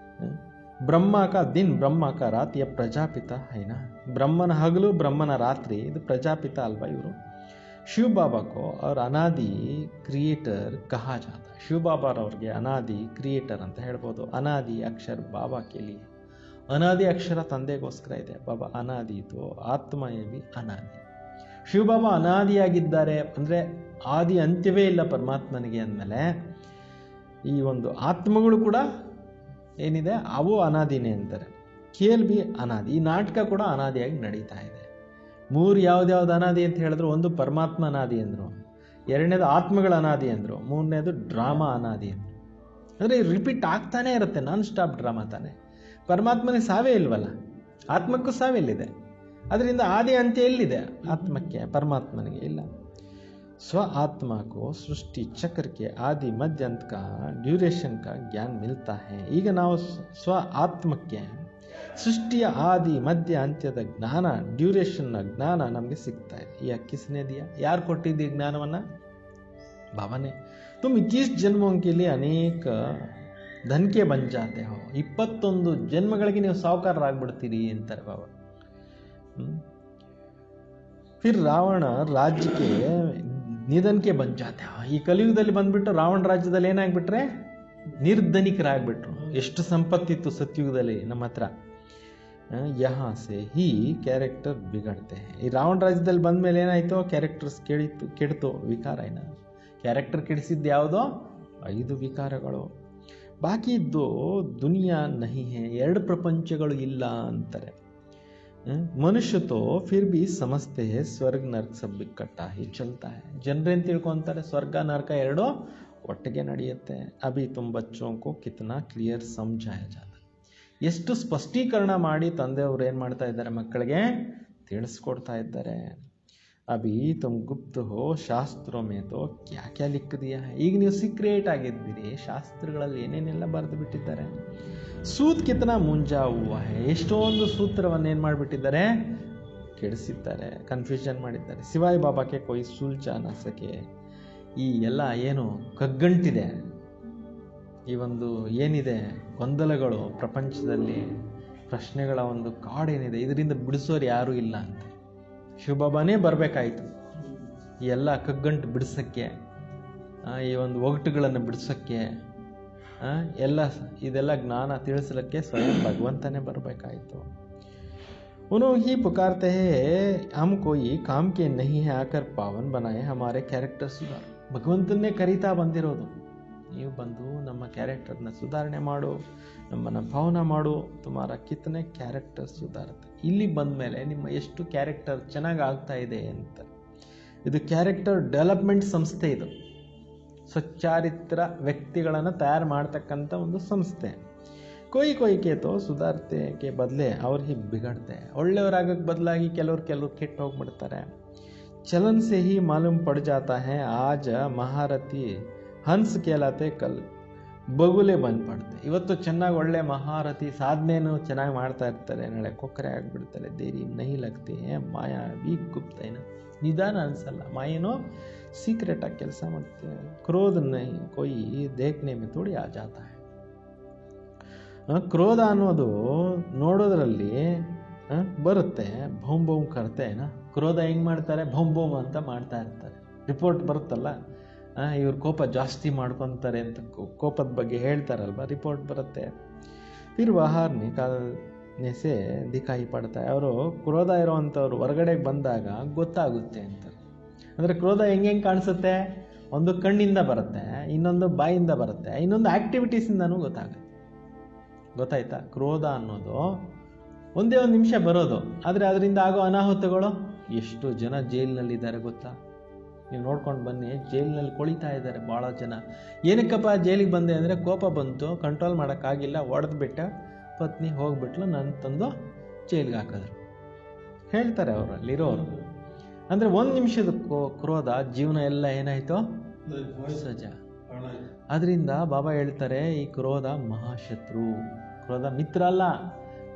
ಬ್ರಹ್ಮ ಕಾ ದಿನ್ ಬ್ರಹ್ಮ ಕಾ ರಾತ್, ಯ ಪ್ರಜಾಪಿತ ಹೈನಾ. ಬ್ರಹ್ಮನ ಹಗಲು ಬ್ರಹ್ಮನ ರಾತ್ರಿ, ಇದು ಪ್ರಜಾಪಿತ ಅಲ್ವಾ ಇವರು. ಶಿವ ಬಾಬಾ ಕೋ ಅವ್ರ ಅನಾದಿ ಕ್ರಿಯೇಟರ್ ಕಹಾ ಜಾತ. ಶಿವ ಬಾಬಾರವ್ರಿಗೆ ಅನಾದಿ ಕ್ರಿಯೇಟರ್ ಅಂತ ಹೇಳ್ಬೋದು. ಅನಾದಿ ಅಕ್ಷರ ಬಾಬಾ ಕೇಳಿ, ಅನಾದಿ ಅಕ್ಷರ ತಂದೆಗೋಸ್ಕರ ಇದೆ. ಬಾಬಾ ಅನಾದಿ ತೋ ಆತ್ಮಯೇ ಬಿ ಅನಾದಿ. ಶಿವಬಾಬಾ ಅನಾದಿಯಾಗಿದ್ದಾರೆ ಅಂದರೆ ಆದಿ ಅಂತ್ಯವೇ ಇಲ್ಲ ಪರಮಾತ್ಮನಿಗೆ ಅಂದಮೇಲೆ ಈ ಒಂದು ಆತ್ಮಗಳು ಕೂಡ ಏನಿದೆ ಅವು ಅನಾದಿನೇ ಅಂತಾರೆ. ಖೇಲ್ ಬಿ ಅನಾದಿ, ಈ ನಾಟಕ ಕೂಡ ಅನಾದಿಯಾಗಿ ನಡೀತಾ ಇದೆ. ಮೂರು ಯಾವ್ದ್ಯಾವ್ದು ಅನಾದಿ ಅಂತ ಹೇಳಿದ್ರು, ಒಂದು ಪರಮಾತ್ಮ ಅನಾದಿ ಅಂದರು, ಎರಡನೇದು ಆತ್ಮಗಳ ಅನಾದಿ ಅಂದರು, ಮೂರನೇದು ಡ್ರಾಮಾ ಅನಾದಿ ಅಂದರು. ಅಂದರೆ ರಿಪೀಟ್ ಆಗ್ತಾನೆ ಇರುತ್ತೆ, ನಾನ್ ಸ್ಟಾಪ್ ಡ್ರಾಮಾ ತಾನೆ. ಪರಮಾತ್ಮನಿಗೆ ಸಾವೇ ಇಲ್ವಲ್ಲ, ಆತ್ಮಕ್ಕೂ ಸಾವಿಲ್ಲಿದೆ. ಅದರಿಂದ ಆದಿ ಅಂತ್ಯ ಎಲ್ಲಿದೆ ಆತ್ಮಕ್ಕೆ, ಪರಮಾತ್ಮನಿಗೆ ಇಲ್ಲ. स्व आत्मा को सृष्टि चक्र के आदि मध्य अंत का ड्यूरेशन का ज्ञान मिलता है. ಈಗ ನಾವು ಸ್ವ ಆತ್ಮಕ್ಕೆ ಸೃಷ್ಟಿಯ ಆದಿ ಮಧ್ಯ ಅಂತ್ಯದ ಜ್ಞಾನ, ಡ್ಯೂರೇಷನ್ನ ಜ್ಞಾನ ನಮಗೆ ಸಿಗ್ತಾ ಇದೆ. ಯಾ ಕಿಸ್ನೆ ದಿಯಾ, ಯಾರು ಕೊಟ್ಟಿದ್ದ ಈ ಜ್ಞಾನವನ್ನು? ಬಾಬಾನೇ. तुम 21 जन्मों के लिए अनेक धन के बन जाते हो. 21 ಜನ್ಮಗಳಿಗೆ ನೀವು ಸಾಹುಕಾರರಾಗ್ಬಿಡ್ತೀರಿ ಅಂತಾರೆ ಬಾಬಾ. फिर रावण राज्य के ನಿಧನ್ಕೆ ಬಂಜಾತೆ. ಈ ಕಲಿಯುಗದಲ್ಲಿ ಬಂದ್ಬಿಟ್ಟು ರಾವಣ ರಾಜ್ಯದಲ್ಲಿ ಏನಾಗ್ಬಿಟ್ರೆ ನಿರ್ಧನಿಕರಾಗ್ಬಿಟ್ರು. ಎಷ್ಟು ಸಂಪತ್ತಿತ್ತು ಸತ್ಯುಗದಲ್ಲಿ ನಮ್ಮ ಹತ್ರ. ಯಹಾ ಸೆ ಹಿ ಕ್ಯಾರೆಕ್ಟರ್ ಬಿಗಡ್ತೆ. ಈ ರಾವಣ ರಾಜ್ಯದಲ್ಲಿ ಬಂದ ಮೇಲೆ ಏನಾಯ್ತು, ಕ್ಯಾರೆಕ್ಟರ್ಸ್ ಕೆಡ್ತು, ವಿಕಾರ ಏನ. ಕ್ಯಾರೆಕ್ಟರ್ ಕೆಡಿಸಿದ್ದು ಯಾವುದೋ 5 ವಿಕಾರಗಳು. ಬಾಕಿ ಇದ್ದು ದುನಿಯಾ ನಹಿ ಹೇ, 2 ಪ್ರಪಂಚಗಳು ಇಲ್ಲ ಅಂತಾರೆ. ಮನುಷ್ಯ ತೋ ಫಿರ್ ಬಿ ಸಮಸ್ತೆ ಹೇ ಸ್ವರ್ಗ ನರ್ಕ ಸಬ್ ಇಕ್ಕಟ್ಟ ಹಿ ಚಲ್ತಾ ಹೈ. ಜನರೇನು ತಿಳ್ಕೊಂತಾರೆ, ಸ್ವರ್ಗ ನರಕ ಎರಡೂ ಒಟ್ಟಿಗೆ ನಡೆಯುತ್ತೆ. ಅಭಿ ತುಮ್ ಬಚ್ಚೋಂ ಕೋ ಕಿತ್ನಾ ಕ್ಲಿಯರ್ ಸಮझाया जाता. ಎಷ್ಟು ಸ್ಪಷ್ಟೀಕರಣ ಮಾಡಿ ತಂದೆಯವರು ಏನು ಮಾಡ್ತಾ ಇದ್ದಾರೆ, ಮಕ್ಕಳಿಗೆ ತಿಳಿಸ್ಕೊಡ್ತಾ ಇದ್ದಾರೆ. ಅಭಿ ತುಮ್ ಗುಪ್ತ ಹೋ ಶಾಸ್ತ್ರೋ ಮೇ ತೋ ಕ್ಯಾ ಕ್ಯಾ ಲಿಖ್ ದಿಯಾ ಹೈ. ಈಗ ನೀವು ಸೀಕ್ರೆಟ್ ಆಗಿದ್ದೀರಿ, ಶಾಸ್ತ್ರಗಳಲ್ಲಿ ಏನೇನೆಲ್ಲ ಬರೆದು ಬಿಟ್ಟಿದ್ದಾರೆ. ಸೂತ್ ಕಿತನಾ ಮುಂಜಾ ಹೂವ ಹೈ. ಎಷ್ಟೊಂದು ಸೂತ್ರವನ್ನು ಏನು ಮಾಡಿಬಿಟ್ಟಿದ್ದಾರೆ, ಕೆಡಿಸಿದ್ದಾರೆ, ಕನ್ಫ್ಯೂಷನ್ ಮಾಡಿದ್ದಾರೆ. ಶಿವಾಯಿ ಬಾಬಾಕ್ಕೆ ಕೊಯ್ ಸುಲ್ಜಾ ನ ಸಕೆ. ಈ ಎಲ್ಲ ಏನು ಕಗ್ಗಂಟಿದೆ, ಈ ಒಂದು ಏನಿದೆ ಗೊಂದಲಗಳು ಪ್ರಪಂಚದಲ್ಲಿ, ಪ್ರಶ್ನೆಗಳ ಒಂದು ಕಾಡೇನಿದೆ, ಇದರಿಂದ ಬಿಡಿಸೋರು ಯಾರೂ ಇಲ್ಲ ಅಂತ ಶಿವಬಾಬಾನೇ ಬರಬೇಕಾಯಿತು ಈ ಎಲ್ಲ ಕಗ್ಗಂಟು ಬಿಡಿಸೋಕ್ಕೆ, ಈ ಒಂದು ಒಗಟುಗಳನ್ನು ಬಿಡಿಸೋಕ್ಕೆ, ಎಲ್ಲ ಇದೆಲ್ಲ ಜ್ಞಾನ ತಿಳಿಸಲಿಕ್ಕೆ ಸ್ವಯಂ ಭಗವಂತನೇ ಬರಬೇಕಾಯಿತು. उन्होंने ही पुकारते हैं हम कोई काम के नहीं है आकर पावन बनाए हमारे ಕ್ಯಾರೆಕ್ಟರ್ ಸುಧಾರ. ಭಗವಂತನ್ನೇ ಕರೀತಾ ಬಂದಿರೋದು, ನೀವು ಬಂದು ನಮ್ಮ ಕ್ಯಾರೆಕ್ಟರ್ನ ಸುಧಾರಣೆ ಮಾಡು, ನಮ್ಮನ್ನು ಭಾವನ ಮಾಡು, ತುಮಾರ ಕಿತ್ತನೆ ಕ್ಯಾರೆಕ್ಟರ್ ಸುಧಾರತೆ. ಇಲ್ಲಿ ಬಂದ ಮೇಲೆ ನಿಮ್ಮ ಎಷ್ಟು ಕ್ಯಾರೆಕ್ಟರ್ ಚೆನ್ನಾಗಿ ಆಗ್ತಾ ಇದೆ ಅಂತ. ಇದು ಕ್ಯಾರೆಕ್ಟರ್ ಡೆವಲಪ್ಮೆಂಟ್ ಸಂಸ್ಥೆ. ಇದು ಸಚ್ಚಾರಿತ್ರ ವ್ಯಕ್ತಿಗಳನ್ನು ತಯಾರು ಮಾಡ್ತಕ್ಕಂಥ ಒಂದು ಸಂಸ್ಥೆ. ಕೊಯ್ ಕೇತೋ ಸುಧಾರತೆಗೆ ಬದಲೇ ಅವ್ರು ಹೀಗೆ ಬಿಗಡ್ತೆ. ಒಳ್ಳೆಯವರಾಗಕ್ಕೆ ಬದಲಾಗಿ ಕೆಲವ್ರು ಕೆಟ್ಟು ಹೋಗ್ಬಿಡ್ತಾರೆ. ಚಲನ್ ಸೆ ಹಿ ಮಾಲೂಮ್ ಪಡ್ ಜಾತಾ ಹೈ ಆಜ ಮಹಾರಥಿ ಹಂಸ್ ಕೇಲಾತೆ ಕಲ್ ಬಗುಲೆ ಬಂದ್ಪಡುತ್ತೆ. ಇವತ್ತು ಚೆನ್ನಾಗಿ ಒಳ್ಳೆ ಮಹಾರಥಿ ಸಾಧನೆಯನ್ನು ಚೆನ್ನಾಗಿ ಮಾಡ್ತಾ ಇರ್ತಾರೆ, ನಾಳೆ ಕೊಕ್ಕರೆ ಆಗಿಬಿಡ್ತಾರೆ. ದೇರಿ ನಹಿ ಲಗ್ತಿ ಮಾಯಾ ವೀಕ್ ಗುಪ್ತೇನ ನಿಧಾನ ಅನಿಸಲ್ಲ, ಮಾಯೇನೋ ಸೀಕ್ರೆಟಾಗಿ ಕೆಲಸ ಮಾಡುತ್ತೆ. ಕ್ರೋಧ ನಹಿ ಕೊಯ್ ದೇಖ್ನೆ ಮೇ ಥೋಡಿ ಆ ಜಾತಾ ಹೈ. ಕ್ರೋಧ ಅನ್ನೋದು ನೋಡೋದ್ರಲ್ಲಿ ಬರುತ್ತೆ, ಭೌಮ್ ಭೌಮ್ ಕರ್ತೇನ. ಕ್ರೋಧ ಹೆಂಗೆ ಮಾಡ್ತಾರೆ, ಭೌಮ್ ಭೌಮ್ ಅಂತ ಮಾಡ್ತಾ ಇರ್ತಾರೆ. ರಿಪೋರ್ಟ್ ಬರುತ್ತಲ್ಲ, ಇವ್ರ ಕೋಪ ಜಾಸ್ತಿ ಮಾಡ್ಕೊತಾರೆ ಅಂತ ಕೋಪದ ಬಗ್ಗೆ ಹೇಳ್ತಾರಲ್ವ, ರಿಪೋರ್ಟ್ ಬರುತ್ತೆ. ಫಿರ್ ಬಾಹರ್ ನಿಕಾಲ್ನೆ ಸೆ ದಿಖಾಯಿ ಪಡ್ತಾ, ಅವರು ಕ್ರೋಧ ಇರೋವಂಥವ್ರು ಹೊರಗಡೆಗೆ ಬಂದಾಗ ಗೊತ್ತಾಗುತ್ತೆ ಅಂತಾರೆ. ಅಂದರೆ ಕ್ರೋಧ ಹೆಂಗೆ ಕಾಣಿಸುತ್ತೆ, ಒಂದು ಕಣ್ಣಿಂದ ಬರುತ್ತೆ, ಇನ್ನೊಂದು ಬಾಯಿಂದ ಬರುತ್ತೆ, ಇನ್ನೊಂದು ಆ್ಯಕ್ಟಿವಿಟೀಸಿಂದನೂ ಗೊತ್ತಾಯ್ತಾ. ಕ್ರೋಧ ಅನ್ನೋದು ಒಂದೇ ಒಂದು ನಿಮಿಷ ಬರೋದು, ಆದರೆ ಅದರಿಂದ ಆಗೋ ಅನಾಹುತಗಳು. ಎಷ್ಟು ಜನ ಜೈಲಿನಲ್ಲಿದ್ದಾರೆ ಗೊತ್ತಾ, ನೀವು ನೋಡ್ಕೊಂಡು ಬನ್ನಿ. ಜೈಲಿನಲ್ಲಿ ಕೊಳಿತಾ ಇದ್ದಾರೆ ಭಾಳ ಜನ. ಏನಕ್ಕಪ್ಪ ಜೈಲಿಗೆ ಬಂದೆ ಅಂದರೆ ಕೋಪ ಬಂತು, ಕಂಟ್ರೋಲ್ ಮಾಡೋಕ್ಕಾಗಿಲ್ಲ, ಹೊಡೆದ್ಬಿಟ್ಟ, ಪತ್ನಿ ಹೋಗ್ಬಿಟ್ಲು, ನನ್ನ ತಂದು ಜೈಲಿಗೆ ಹಾಕಿದ್ರು ಹೇಳ್ತಾರೆ ಅವರಲ್ಲಿರೋರು. ಅಂದರೆ ಒಂದು ನಿಮಿಷದ ಕ್ರೋಧ ಜೀವನ ಎಲ್ಲ ಏನಾಯಿತು ಸಜ. ಅದರಿಂದ ಬಾಬಾ ಹೇಳ್ತಾರೆ, ಈ ಕ್ರೋಧ ಮಹಾಶತ್ರು. ಕ್ರೋಧ ಮಿತ್ರ ಅಲ್ಲ.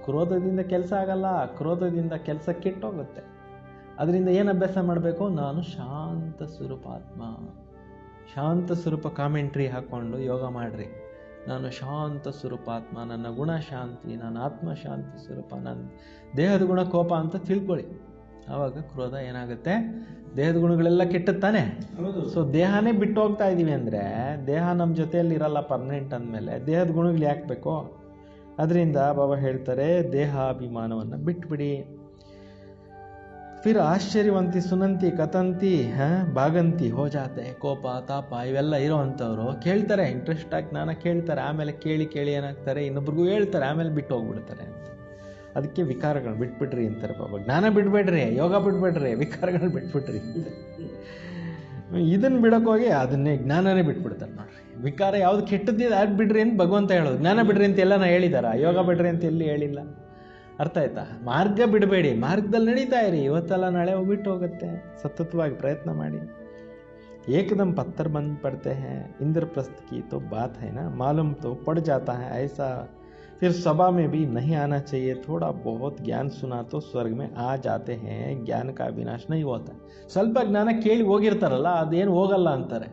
ಕ್ರೋಧದಿಂದ ಕೆಲಸ ಆಗಲ್ಲ, ಕ್ರೋಧದಿಂದ ಕೆಲಸ ಕೆಟ್ಟೋಗುತ್ತೆ. ಅದರಿಂದ ಏನು ಅಭ್ಯಾಸ ಮಾಡಬೇಕು, ನಾನು ಶಾಂತ ಸ್ವರೂಪಾತ್ಮ, ಶಾಂತ ಸ್ವರೂಪ ಕಾಮೆಂಟ್ರಿ ಹಾಕ್ಕೊಂಡು ಯೋಗ ಮಾಡಿರಿ. ನಾನು ಶಾಂತ ಸ್ವರೂಪಾತ್ಮ, ನನ್ನ ಗುಣ ಶಾಂತಿ, ನನ್ನ ಆತ್ಮ ಶಾಂತಿ ಸ್ವರೂಪ, ನನ್ನ ದೇಹದ ಗುಣ ಕೋಪ ಅಂತ ತಿಳ್ಕೊಳ್ಳಿ. ಆವಾಗ ಕ್ರೋಧ ಏನಾಗುತ್ತೆ, ದೇಹದ ಗುಣಗಳೆಲ್ಲ ಕೆಟ್ಟುತ್ತಾನೆ. ಸೊ ದೇಹನೇ ಬಿಟ್ಟು ಹೋಗ್ತಾ ಇದ್ದೀವಿ ಅಂದರೆ, ದೇಹ ನಮ್ಮ ಜೊತೆಯಲ್ಲಿ ಇರಲ್ಲ ಪರ್ಮನೆಂಟ್ ಅಂದಮೇಲೆ ದೇಹದ ಗುಣಗಳು ಯಾಕೆ ಬೇಕು. ಅದರಿಂದ ಬಾಬಾ ಹೇಳ್ತಾರೆ, ದೇಹಾಭಿಮಾನವನ್ನು ಬಿಟ್ಬಿಡಿ. ಫಿರ್ ಆಶ್ಚರ್ಯವಂತಿ ಸುನಂತಿ ಕಥಂತಿ ಭಾಗಂತಿ ಹೋ ಜಾತೆ. ಕೋಪ ತಾಪ ಇವೆಲ್ಲ ಇರೋವಂಥವ್ರು ಕೇಳ್ತಾರೆ, ಇಂಟ್ರೆಸ್ಟ್ ಆಗಿ ಜ್ಞಾನ ಕೇಳ್ತಾರೆ, ಆಮೇಲೆ ಕೇಳಿ ಏನಾಗ್ತಾರೆ, ಇನ್ನೊಬ್ರಿಗೂ ಹೇಳ್ತಾರೆ, ಆಮೇಲೆ ಬಿಟ್ಟು ಹೋಗ್ಬಿಡ್ತಾರೆ ಅಂತ. ಅದಕ್ಕೆ ವಿಕಾರಗಳು ಬಿಟ್ಬಿಡ್ರಿ ಅಂತಾರೆ ಬಾಬಾ. ಜ್ಞಾನ ಬಿಡ್ಬೇಡ್ರಿ, ಯೋಗ ಬಿಡ್ಬೇಡ್ರಿ, ವಿಕಾರಗಳು ಬಿಟ್ಬಿಟ್ರಿ. ಇದನ್ನು ಬಿಡೋಕ್ಕೋಗಿ ಅದನ್ನೇ ಜ್ಞಾನನೇ ಬಿಟ್ಬಿಡ್ತಾರೆ ನೋಡ್ರಿ. ವಿಕಾರ ಯಾವ್ದು ಕೆಟ್ಟದ್ದಿದೆ ಅದು ಬಿಡ್ರಿ ಅಂತ ಭಗವಂತ ಹೇಳೋದು, ಜ್ಞಾನ ಬಿಡ್ರಿ ಅಂತ ಎಲ್ಲ ಹೇಳಿದಾರ, ಯೋಗ ಬಿಡ್ರಿ ಅಂತ ಎಲ್ಲಿ ಹೇಳಿಲ್ಲ. ಅರ್ಥ ಆಯ್ತಾ. ಮಾರ್ಗ ಬಿಡಬೇಡಿ, ಮಾರ್ಗದಲ್ಲಿ ನಡೀತಾ ಇರಿ. ಇವತ್ತೆಲ್ಲ ನಾಳೆ ಹೋಗ್ಬಿಟ್ಟು ಹೋಗುತ್ತೆ. ಸತತವಾಗಿ ಪ್ರಯತ್ನ ಮಾಡಿ. ಏಕದಮ್ ಪತ್ಥರ್ ಬಂದ್ ಪಡ್ತೆ ಹೈ, ಇಂದ್ರಪ್ರಸ್ಥ की तो बात है ना, मालूम तो पड़ जाता है ऐसा. फिर सभा में भी नहीं आना चाहिए. थोड़ा बहुत ज्ञान सुना तो स्वर्ग में आ जाते हैं. ज्ञान का विनाश नहीं होता. ಸ್ವಲ್ಪ ಜ್ಞಾನ ಕೇಳಿ ಹೋಗಿರ್ತಾರಲ್ಲ, ಅದೇನು ಹೋಗಲ್ಲ ಅಂತಾರೆ.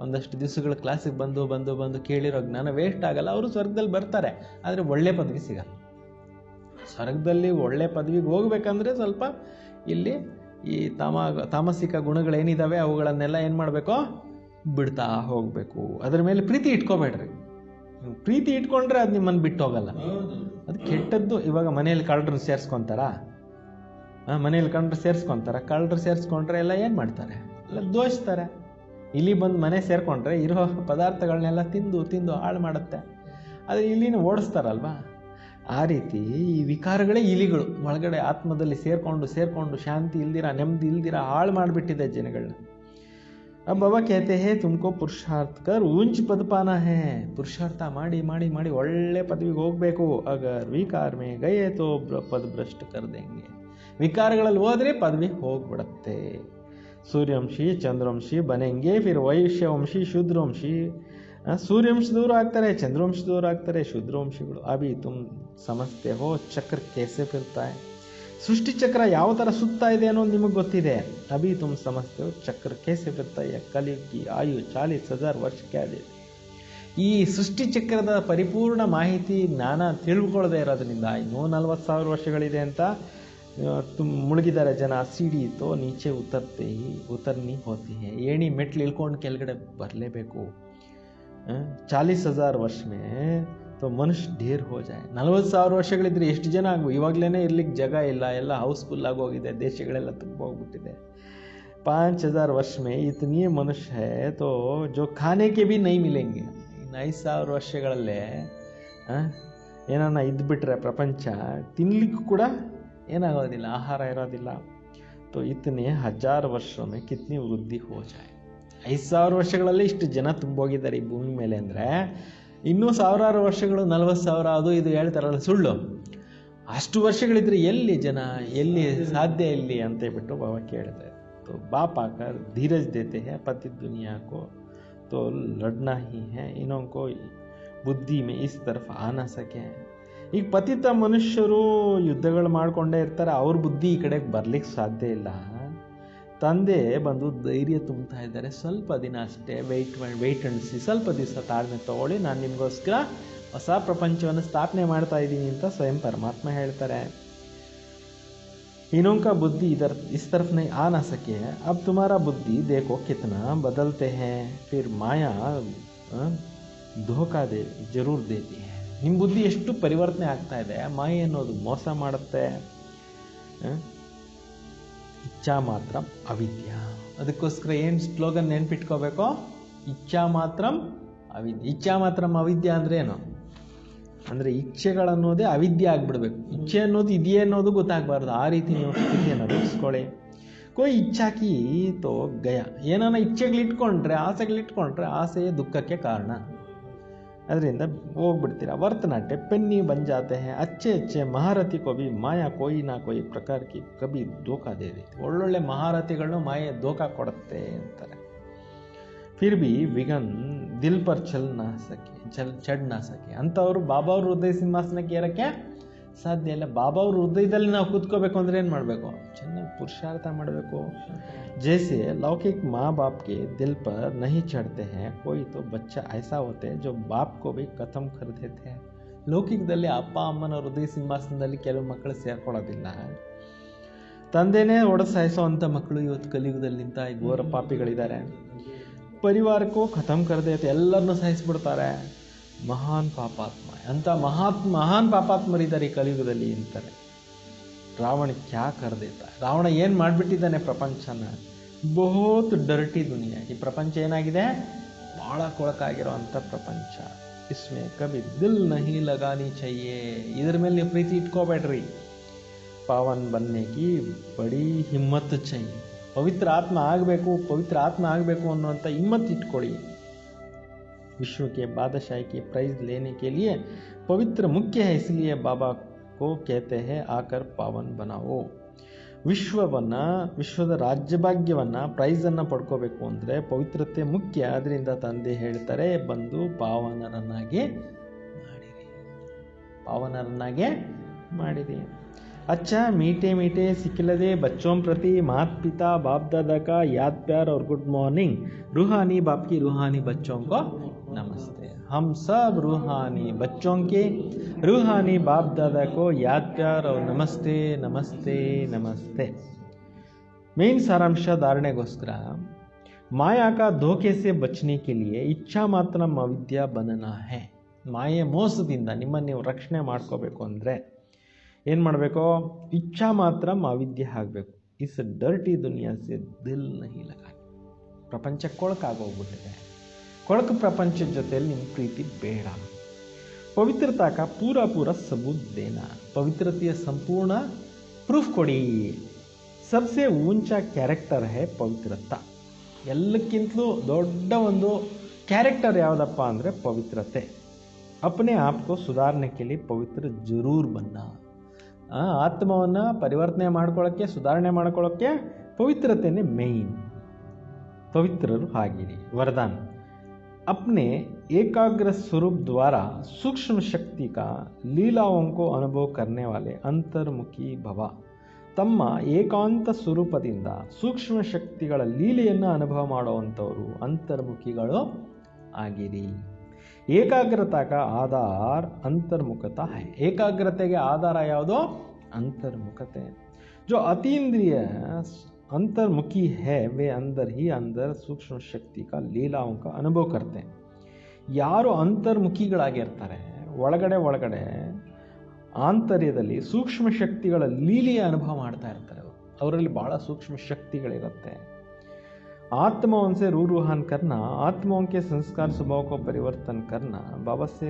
ಒಂದಷ್ಟು ದಿವಸಗಳ ಕ್ಲಾಸಿಗೆ ಬಂದು ಕೇಳಿರೋ ಜ್ಞಾನ ವೇಸ್ಟ್ ಆಗಲ್ಲ, ಅವರು ಸ್ವರ್ಗದಲ್ಲಿ ಬರ್ತಾರೆ. ಆದರೆ ಒಳ್ಳೆ ಪದವಿ ಸಿಗಲ್ಲ. ಸ್ವರ್ಗದಲ್ಲಿ ಒಳ್ಳೆ ಪದವಿಗೆ ಹೋಗ್ಬೇಕಂದ್ರೆ ಸ್ವಲ್ಪ ಇಲ್ಲಿ ಈ ತಾಮಸಿಕ ಗುಣಗಳೇನಿದ್ದಾವೆ ಅವುಗಳನ್ನೆಲ್ಲ ಏನು ಮಾಡಬೇಕು, ಬಿಡ್ತಾ ಹೋಗಬೇಕು. ಅದರ ಮೇಲೆ ಪ್ರೀತಿ ಇಟ್ಕೋಬೇಡ್ರಿ. ಪ್ರೀತಿ ಇಟ್ಕೊಂಡ್ರೆ ಅದು ನಿಮ್ಮನ್ನು ಬಿಟ್ಟು ಹೋಗಲ್ಲ. ಅದು ಕೆಟ್ಟದ್ದು. ಇವಾಗ ಮನೇಲಿ ಕಳ್ಳರನ್ನ ಸೇರಿಸ್ಕೊತಾರಾ, ಮನೇಲಿ ಕಳ್ಳರು ಸೇರಿಸ್ಕೊಂಡ್ರೆ ಎಲ್ಲ ಏನು ಮಾಡ್ತಾರೆ, ಎಲ್ಲ ದೋಚ್ತಾರೆ. ಇಲ್ಲಿ ಬಂದು ಮನೆ ಸೇರಿಕೊಂಡ್ರೆ ಇರೋ ಪದಾರ್ಥಗಳನ್ನೆಲ್ಲ ತಿಂದು ಹಾಳು ಮಾಡುತ್ತೆ. ಆದರೆ ಇಲ್ಲಿನ ಓಡಿಸ್ತಾರಲ್ವಾ, ಆ ರೀತಿ ಈ ವಿಕಾರಗಳೇ ಇಲಿಗಳು ಒಳಗಡೆ ಆತ್ಮದಲ್ಲಿ ಸೇರಿಕೊಂಡು ಶಾಂತಿ ಇಲ್ದಿರ, ನೆಮ್ಮದಿ ಇಲ್ದಿರ ಹಾಳು ಮಾಡಿಬಿಟ್ಟಿದೆ ಜನಗಳನ್ನ. अब बाबा कहते हैं तुमको पुरुषार्थ कर ऊंच पद पाना है. पुरुषार्थ ಮಾಡಿ ಒಳ್ಳೆ ಪದವಿಗೆ ಹೋಗಬೇಕು. ಅಗರ್ ವಿಕಾರ ಮೇ ಗಯೆ ತೋ ಪದ ಭ್ರಷ್ಟ ಕರ್ ದೇಂಗೆ. ವಿಕಾರಗಳಲ್ಲಿ ಹೋದ್ರೆ ಪದವಿ ಹೋಗ್ಬಿಡುತ್ತೆ. ಸೂರ್ಯವಂಶಿ ಚಂದ್ರವಂಶಿ ಬನೆಂಗೆ, ಫಿರ್ ವೈಶ್ಯವಂಶಿ ಶೂದ್ರವಂಶಿ. ಸೂರ್ಯವಂಶ ದೂರ ಆಗ್ತಾರೆ, ಚಂದ್ರವಂಶ ದೂರ ಆಗ್ತಾರೆ, ಶೂದ್ರವಂಶಿಗಳು. ಅಭಿ ತುಮ್ ಸಮಜ್ತೆ ಹೋ ಚಕ್ರ ಕೇಸೆ ಫಿರ್ತಾ ಹೈ. ಸೃಷ್ಟಿ ಚಕ್ರ ಯಾವ ಥರ ಸುತ್ತಾ ಇದೆ ಅನ್ನೋದು ನಿಮಗೆ ಗೊತ್ತಿದೆ. ಅಭಿ ತುಮ್ ಸಮಜ್ತೆ ಹೋ ಚಕ್ರ ಕೇಸೆ ಫಿರ್ತಾ ಹೈ. ಕಲಿಯುಗಿ ಆಯು 40,000 ವರ್ಷ ಕ್ಯಾದೆ. ಈ ಸೃಷ್ಟಿ ಚಕ್ರದ ಪರಿಪೂರ್ಣ ಮಾಹಿತಿ ಜ್ಞಾನ ತಿಳ್ಕೊಳ್ಳದೆ ಇರೋದ್ರಿಂದ ಇನ್ನೂ 40,000 ವರ್ಷಗಳಿದೆ ಅಂತ ಮುಳುಗಿದ್ದಾರೆ ಜನ. ಸಿಡಿ ತೋ ನೀಚೆ ಉತರ್ನಿ ಹೋತಿ ಹೈ. ಏಣಿ ಮೆಟ್ಲು ಇಳ್ಕೊಂಡು ಕೆಳಗಡೆ ಬರಲೇಬೇಕು. 40,000 ವರ್ಷ ಮೇ ತೋ ಮನುಷ್ಯ ಢೇರ್ ಹೋ ಜಾಯ್. 40,000 ವರ್ಷಗಳಿದ್ರೆ ಎಷ್ಟು ಜನ ಆಗು. ಇವಾಗಲೇ ಇರ್ಲಿಕ್ಕೆ ಜಾಗ ಇಲ್ಲ, ಎಲ್ಲ ಹೌಸ್ಫುಲ್ ಆಗೋಗಿದೆ, ದೇಶಗಳೆಲ್ಲ ತುಂಬ ಹೋಗ್ಬಿಟ್ಟಿದೆ. 5,000 ವರ್ಷ ಮೇ ಇತನಿ ಮನುಷ್ಯ ಹೈ ತೋ ಜೋ ಖಾನೆ ಕೆ ಭಿ ನೈ ಮಿಲೆಂಗೆ. 5,000 ವರ್ಷಗಳಲ್ಲೇ ಏನನ್ನ ಇದ್ಬಿಟ್ರೆ ಪ್ರಪಂಚ ತಿನ್ಲಿಕ್ಕೂ ಕೂಡ ಏನಾಗೋದಿಲ್ಲ, ಆಹಾರ ಇರೋದಿಲ್ಲ. ತೋ ಇತನೆ 1000 ವರ್ಷ ಮೇ ಕಿತ್ನಿ ವೃದ್ಧಿ ಹೋ ಜಾಯ್. 5,000 ವರ್ಷಗಳಲ್ಲಿ ಇಷ್ಟು ಜನ ತುಂಬೋಗಿದ್ದಾರೆ ಈ ಭೂಮಿ ಮೇಲೆ ಅಂದರೆ ಇನ್ನೂ ಸಾವಿರಾರು ವರ್ಷಗಳು, 40,000 ಅದು ಇದು ಹೇಳ್ತಾರಲ್ಲ ಸುಳ್ಳು. ಅಷ್ಟು ವರ್ಷಗಳಿದ್ರೆ ಎಲ್ಲಿ ಜನ, ಎಲ್ಲಿ ಸಾಧ್ಯ ಎಲ್ಲಿ ಅಂತ ಹೇಳ್ಬಿಟ್ಟು ಬಾಬಾ ಕೇಳಿದೆ. तो बाप आकर धीरज देते हैं पति दुनिया को, तो लड़ना ही है. इन्हों को बुद्धि में इस तरफ आ ना सके। ಈಗ ಪತಿತ ಮನುಷ್ಯರು ಯುದ್ಧಗಳು ಮಾಡ್ಕೊಂಡೇ ಇರ್ತಾರೆ, ಅವ್ರ ಬುದ್ಧಿ ಈ ಕಡೆಗೆ ಬರ್ಲಿಕ್ಕೆ ಸಾಧ್ಯ ಇಲ್ಲ. ತಂದೆ ಬಂದು ಧೈರ್ಯ ತುಂಬ್ತಾ ಇದ್ದಾರೆ, ಸ್ವಲ್ಪ ದಿನ ಅಷ್ಟೇ ವೆಯ್ಟ್ ಅಂಡ್ ಸಿ, ಸ್ವಲ್ಪ ದಿವಸ ತಾಳ್ಮೆ ತಗೊಳ್ಳಿ, ನಾನು ನಿಮಗೋಸ್ಕರ ಹೊಸ ಪ್ರಪಂಚವನ್ನು ಸ್ಥಾಪನೆ ಮಾಡ್ತಾ ಇದ್ದೀನಿ ಅಂತ ಸ್ವಯಂ ಪರಮಾತ್ಮ ಹೇಳ್ತಾರೆ. इन्हों का बुद्धि इधर इस तरफ नहीं आ ना सके, अब तुम्हारा बुद्धि देखो कितना बदलते हैं, फिर माया धोखा दे जरूर देती है. ನಿಮ್ಮ ಬುದ್ಧಿ ಎಷ್ಟು ಪರಿವರ್ತನೆ ಆಗ್ತಾ ಇದೆ, ಮಾಯೆ ಅನ್ನೋದು ಮೋಸ ಮಾಡುತ್ತೆ. ಇಚ್ಛಾ ಮಾತ್ರ ಅವಿದ್ಯ. ಅದಕ್ಕೋಸ್ಕರ ಏನು ಸ್ಲೋಗನ್ ನೆನ್ಪಿಟ್ಕೋಬೇಕು, ಇಚ್ಛಾ ಮಾತ್ರ ಅವಿದ್ಯ. ಇಚ್ಛಾ ಮಾತ್ರ ಅವಿದ್ಯ ಅಂದ್ರೆ ಏನು ಅಂದರೆ ಇಚ್ಛೆಗಳನ್ನೋದೇ ಅವಿದ್ಯೆ ಆಗಿಬಿಡ್ಬೇಕು. ಇಚ್ಛೆ ಅನ್ನೋದು ಇದೆಯೇ ಅನ್ನೋದು ಗೊತ್ತಾಗಬಾರ್ದು, ಆ ರೀತಿ ನೀವು ಸ್ಥಿತಿಯನ್ನು ರೂಪಿಸ್ಕೊಳ್ಳಿ. कोई इच्छा की तो गया, ಏನಾನ ಇಚ್ಛೆಗಳಿಟ್ಕೊಂಡ್ರೆ, ಆಸೆಗಳಿಟ್ಕೊಂಡ್ರೆ ಆಸೆಯೇ ದುಃಖಕ್ಕೆ ಕಾರಣ. ಅದರಿಂದ ಹೋಗ್ಬಿಡ್ತೀರ. ಭರತನಾಟ್ಯ ಪೆನ್ನಿ बन जाते हैं, अच्छे अच्छे महारथी को भी माया कोई ना कोई प्रकार की कभी धोखा दे देती. ಒಳ್ಳೊಳ್ಳೆ ಮಹಾರಥಿಗಳನ್ನು ಮಾಯೆ ಧೋಖಾ ಕೊಡುತ್ತೆ ಅಂತಾರೆ. फिर भी विघन दिल पर चढ़ ना सके ಅಂಥವ್ರು ಬಾಬಾ ಅವ್ರ ಹೃದಯ ಸಿಂಹಾಸನಕ್ಕೆ ಏರಕ್ಕೆ ಸಾಧ್ಯ ಇಲ್ಲ. ಬಾಬಾ ಅವ್ರ ಹೃದಯದಲ್ಲಿ ನಾವು ಕೂತ್ಕೋಬೇಕು ಅಂದರೆ ಏನು ಮಾಡಬೇಕು, ಚೆನ್ನಾಗಿ ಪುರುಷಾರ್ಥ ಮಾಡಬೇಕು. जैसे लौकिक माँ बाप के दिल पर नहीं चढ़ते हैं, कोई तो बच्चा ऐसा होते हैं जो बाप को भी खत्म कर देते हैं. ಲೌಕಿಕದಲ್ಲಿ ಅಪ್ಪ ಅಮ್ಮನ ಹೃದಯ ಸಿಂಹಾಸನದಲ್ಲಿ ಕೆಲವು ಮಕ್ಕಳು ಸೇರ್ಕೊಳ್ಳೋದಿಲ್ಲ. ತಂದೆನೇ ಒಡೆದು ಸಾಯಿಸೋವಂಥ ಮಕ್ಕಳು ಇವತ್ತು ಕಲಿಯುಗದಲ್ಲಿ ನಿಂತ ಈ ಘೋರ ಪಾಪಿಗಳಿದ್ದಾರೆ. ಪರಿವಾರಕ್ಕೂ ಖತಮ್ ಕರ್ದೇತೆ, ಎಲ್ಲರನ್ನೂ ಸಾಯಿಸ್ಬಿಡ್ತಾರೆ. ಮಹಾನ್ ಪಾಪಾತ್ಮ ಅಂತ ಮಹಾನ್ ಪಾಪಾತ್ಮರಿದ್ದಾರೆ ಈ ಕಲಿಯುಗದಲ್ಲಿ ಅಂತಾರೆ. ರಾವಣ ಕ್ಯಾ ಕರ್ದೇತ, ರಾವಣ ಏನು ಮಾಡಿಬಿಟ್ಟಿದ್ದಾನೆ ಪ್ರಪಂಚನ. ಬಹುತ್ ಡರ್ಟಿ ದುನಿಯಾ, ಈ ಪ್ರಪಂಚ ಏನಾಗಿದೆ, ಭಾಳ ಕೊಳಕಾಗಿರೋವಂಥ ಪ್ರಪಂಚ. ಇಸ್ಮೆ ಕಭಿ ದಿಲ್ ನಹಿ ಲಗಾನಿ ಚೈಯೇ, ಇದ್ರ ಮೇಲೆ ನೀವು ಪ್ರೀತಿ ಇಟ್ಕೋಬೇಡ್ರಿ. ಪಾವನ್ ಬನ್ನೇಕಿ ಬಡಿ ಹಿಮ್ಮತ್ ಚೈಯೇ, ಪವಿತ್ರ ಆತ್ಮ ಆಗಬೇಕು ಅನ್ನುವಂಥ ಹಿಮ್ಮತ್ ಇಟ್ಕೊಳ್ಳಿ. विश्व के बादशाही की प्राइज लेने के लिए पवित्र मुख्य है, इसलिए बाबा को कहते हैं आकर पावन बनाओ. ವಿಶ್ವದ ರಾಜ್ಯಭಾಗ್ಯವನ್ನು ಪ್ರೈಸನ್ನು ಪಡ್ಕೋಬೇಕು ಅಂದರೆ ಪವಿತ್ರತೆ ಮುಖ್ಯ. ಅದರಿಂದ ತಂದೆ ಹೇಳ್ತಾರೆ, ಬಂದು ಪಾವನರನ್ನಾಗಿ ಮಾಡಿರಿ. अच्छा मीठे मीठे सिखिलदे बच्चों प्रति माता पिता बाप दादा का याद प्यार और गुड मॉर्निंग. रूहानी बाप की रूहानी बच्चों को नमस्ते. हम सब रूहानी बच्चों के रूहानी बाप दादा को याद प्यार और नमस्ते नमस्ते नमस्ते. मेन सारांश धारणेಗೋಸ್ಕರ माया का धोखे से बचने के लिए इच्छा मात्र अविद्या बनना है. ಮಾಯೆ ಮೋಸದಿಂದ ನಿಮ್ಮನ್ನು ನೀವು ರಕ್ಷಣೆ ಮಾಡ್ಕೋಬೇಕು ಅಂದರೆ ಏನು ಮಾಡಬೇಕು, ಇಚ್ಛಾ ಮಾತ್ರ ಅವಿದ್ಯೆ ಆಗಬೇಕು. ಇಸ್ ಡರ್ಟಿ ದುನಿಯಾ ಸೆ ದಿಲ್ ನಹಿ ಲಗಾನಿ. ಪ್ರಪಂಚ ಕೊಳಕಾಗೋಗ್ಬಿಟ್ಟಿದೆ, ಕೊಳಕು ಪ್ರಪಂಚದ ಜೊತೆಯಲ್ಲಿ ನಿಮ್ಮ ಪ್ರೀತಿ ಬೇಡ. ಪವಿತ್ರತಾ ಕಾ ಪೂರ ಸಬೂತ್ ದೇನಾ, ಪವಿತ್ರತೆಯ ಸಂಪೂರ್ಣ ಪ್ರೂಫ್ ಕೊಡಿ. ಸಬ್ಸೆ ಊಂಚಾ ಕ್ಯಾರೆಕ್ಟರ್ ಹೇ ಪವಿತ್ರತಾ. ಎಲ್ಲಕ್ಕಿಂತಲೂ ದೊಡ್ಡ ಒಂದು ಕ್ಯಾರೆಕ್ಟರ್ ಯಾವುದಪ್ಪ ಅಂದರೆ ಪವಿತ್ರತೆ. अपने आप को सुधारने के लिए पवित्र जरूर बनना. ಆತ್ಮವನ್ನು ಪರಿವರ್ತನೆ ಮಾಡ್ಕೊಳ್ಳೋಕ್ಕೆ, ಸುಧಾರಣೆ ಮಾಡ್ಕೊಳ್ಳೋಕ್ಕೆ ಪವಿತ್ರತೆನೇ ಮೇಯ್ನ್. ಪವಿತ್ರರು ಆಗಿರಿ. वरदान अपने एकाग्र स्वरूप द्वारा सूक्ष्म शक्ति का लीलाओं को अनुभव करने वाले ಅಂತರ್ಮುಖಿ ಭವ. ತಮ್ಮ ಏಕಾಂತ ಸ್ವರೂಪದಿಂದ ಸೂಕ್ಷ್ಮ ಶಕ್ತಿಗಳ ಲೀಲೆಯನ್ನು ಅನುಭವ ಮಾಡುವಂಥವರು ಅಂತರ್ಮುಖಿಗಳು ಆಗಿರಿ. ಏಕಾಗ್ರತಾ का आधार अंतर्मुखता है. ಏಕಾಗ್ರತೆಗೆ ಆಧಾರ ಯಾವುದು, अंतर्मुखते. जो अतीन्द्रिय अंतर्मुखी है वे अंदर ही अंदर सूक्ष्म शक्ति का लीलाओं का अनुभव करते हैं. ಯಾರು ಅಂತರ್ಮುಖಿಗಳಾಗಿರ್ತಾರೆ, ಒಳಗಡೆ ಆಂತರ್ಯದಲ್ಲಿ ಸೂಕ್ಷ್ಮ ಶಕ್ತಿಗಳ ಲೀಲೆಯ ಅನುಭವ ಮಾಡ್ತಾ ಇರ್ತಾರೆ. ಅವರಲ್ಲಿ ಬಹಳ ಸೂಕ್ಷ್ಮ ಶಕ್ತಿಗಳಿರುತ್ತೆ. आत्माओं से रूहान करना, आत्माओं के संस्कार स्वभाव को परिवर्तन करना, बाबा से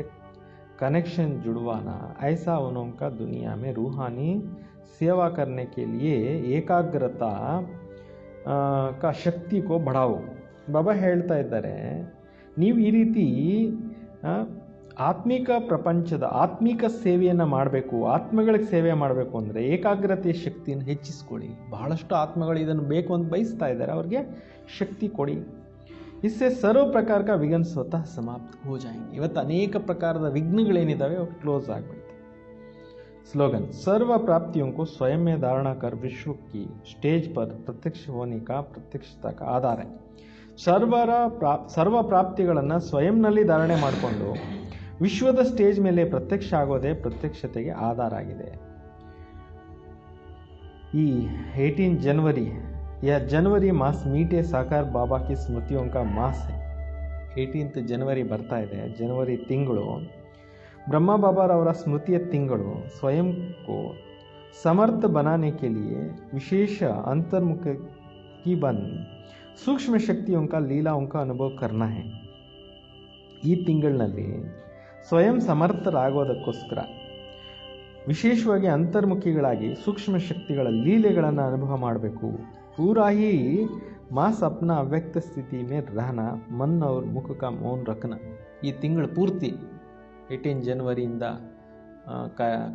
कनेक्शन जुड़वाना, ऐसा उनका दुनिया में रूहानी सेवा करने के लिए ಏಕಾಗ್ರತಾ का ಶಕ್ತಿ को बढ़ाओ. ಬಾಬಾ ಹೇಳ್ತಾ ಇದ್ದಾರೆ, ನೀವು ಈ ರೀತಿ ಆತ್ಮಿಕ ಪ್ರಪಂಚದ ಆತ್ಮಿಕ ಸೇವೆಯನ್ನು ಮಾಡಬೇಕು, ಆತ್ಮಗಳಿಗೆ ಸೇವೆ ಮಾಡಬೇಕು ಅಂದರೆ ಏಕಾಗ್ರತೆಯ ಶಕ್ತಿಯನ್ನು ಹೆಚ್ಚಿಸ್ಕೊಳ್ಳಿ. ಬಹಳಷ್ಟು ಆತ್ಮಗಳು ಇದನ್ನು ಬೇಕು ಅಂತ ಬಯಸ್ತಾ ಇದ್ದಾರೆ, ಅವ್ರಿಗೆ ಶಕ್ತಿ ಕೊಡಿ. इससे सर्व प्रकार का विघ्न स्वतः समाप्त हो जाएंगे. ಇವತ್ತು ಅನೇಕ ಪ್ರಕಾರದ ವಿಘ್ನಗಳೇನಿದ್ದಾವೆ ಅವು ಕ್ಲೋಸ್ ಆಗಿಬಿಡುತ್ತೆ. स्लोगन: सर्व प्राप्तियों को स्वयं में धारणा कर विश्व की स्टेज पर प्रत्यक्ष होने का प्रत्यक्षता का आधार है. ಸರ್ವ ಪ್ರಾಪ್ತಿಗಳನ್ನು ಸ್ವಯಂನಲ್ಲಿ ಧಾರಣೆ ಮಾಡಿಕೊಂಡು ವಿಶ್ವದ ಸ್ಟೇಜ್ ಮೇಲೆ ಪ್ರತ್ಯಕ್ಷ ಆಗೋದೇ ಪ್ರತ್ಯಕ್ಷತೆಗೆ ಆಧಾರ ಆಗಿದೆ. ಈ 18 जनवरी यह जनवरी मास मीठे साकार बाबा की स्मृतियों का मास है. 18 जनवरी ಬರ್ತಾ ಇದೆ. ಜನವರಿ ತಿಂಗಳು ब्रह्मा बाबा रवरा स्मृतिय तिंगड़ु. स्वयं को समर्थ बनाने के लिए विशेष अंतर्मुख की बन सूक्ष्म शक्तियों का लीलाओं का अनुभव करना है. ಈ ತಿಂಗಳಿನಲ್ಲಿ ಸ್ವಯಂ ಸಮರ್ಥರಾಗೋದಕ್ಕೋಸ್ಕರ ವಿಶೇಷವಾಗಿ ಅಂತರ್ಮುಖಿಗಳಾಗಿ ಸೂಕ್ಷ್ಮ ಶಕ್ತಿಗಳ ಲೀಲೆಗಳನ್ನು ಅನುಭವ ಮಾಡಬೇಕು. पूरा ही मास अपना अव्यक्त स्थिति में रहना, मन और मुख का मौन रखना. ಈ ತಿಂಗಳು ಪೂರ್ತಿ 18 ಜನವರಿಯಿಂದ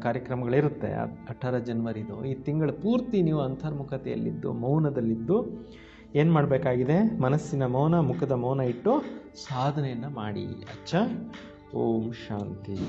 ಕಾರ್ಯಕ್ರಮಗಳಿರುತ್ತೆ. 18 ಜನವರಿದು ಈ ತಿಂಗಳು ಪೂರ್ತಿ ನೀವು ಅಂತರ್ಮುಖತೆಯಲ್ಲಿದ್ದು ಮೌನದಲ್ಲಿದ್ದು ಏನು ಮಾಡಬೇಕಾಗಿದೆ? ಮನಸ್ಸಿನ ಮೌನ, ಮುಖದ ಮೌನ ಇಟ್ಟು ಸಾಧನೆಯನ್ನು ಮಾಡಿ. ಅಚ್ಚ. ಓಂ ಶಾಂತಿ.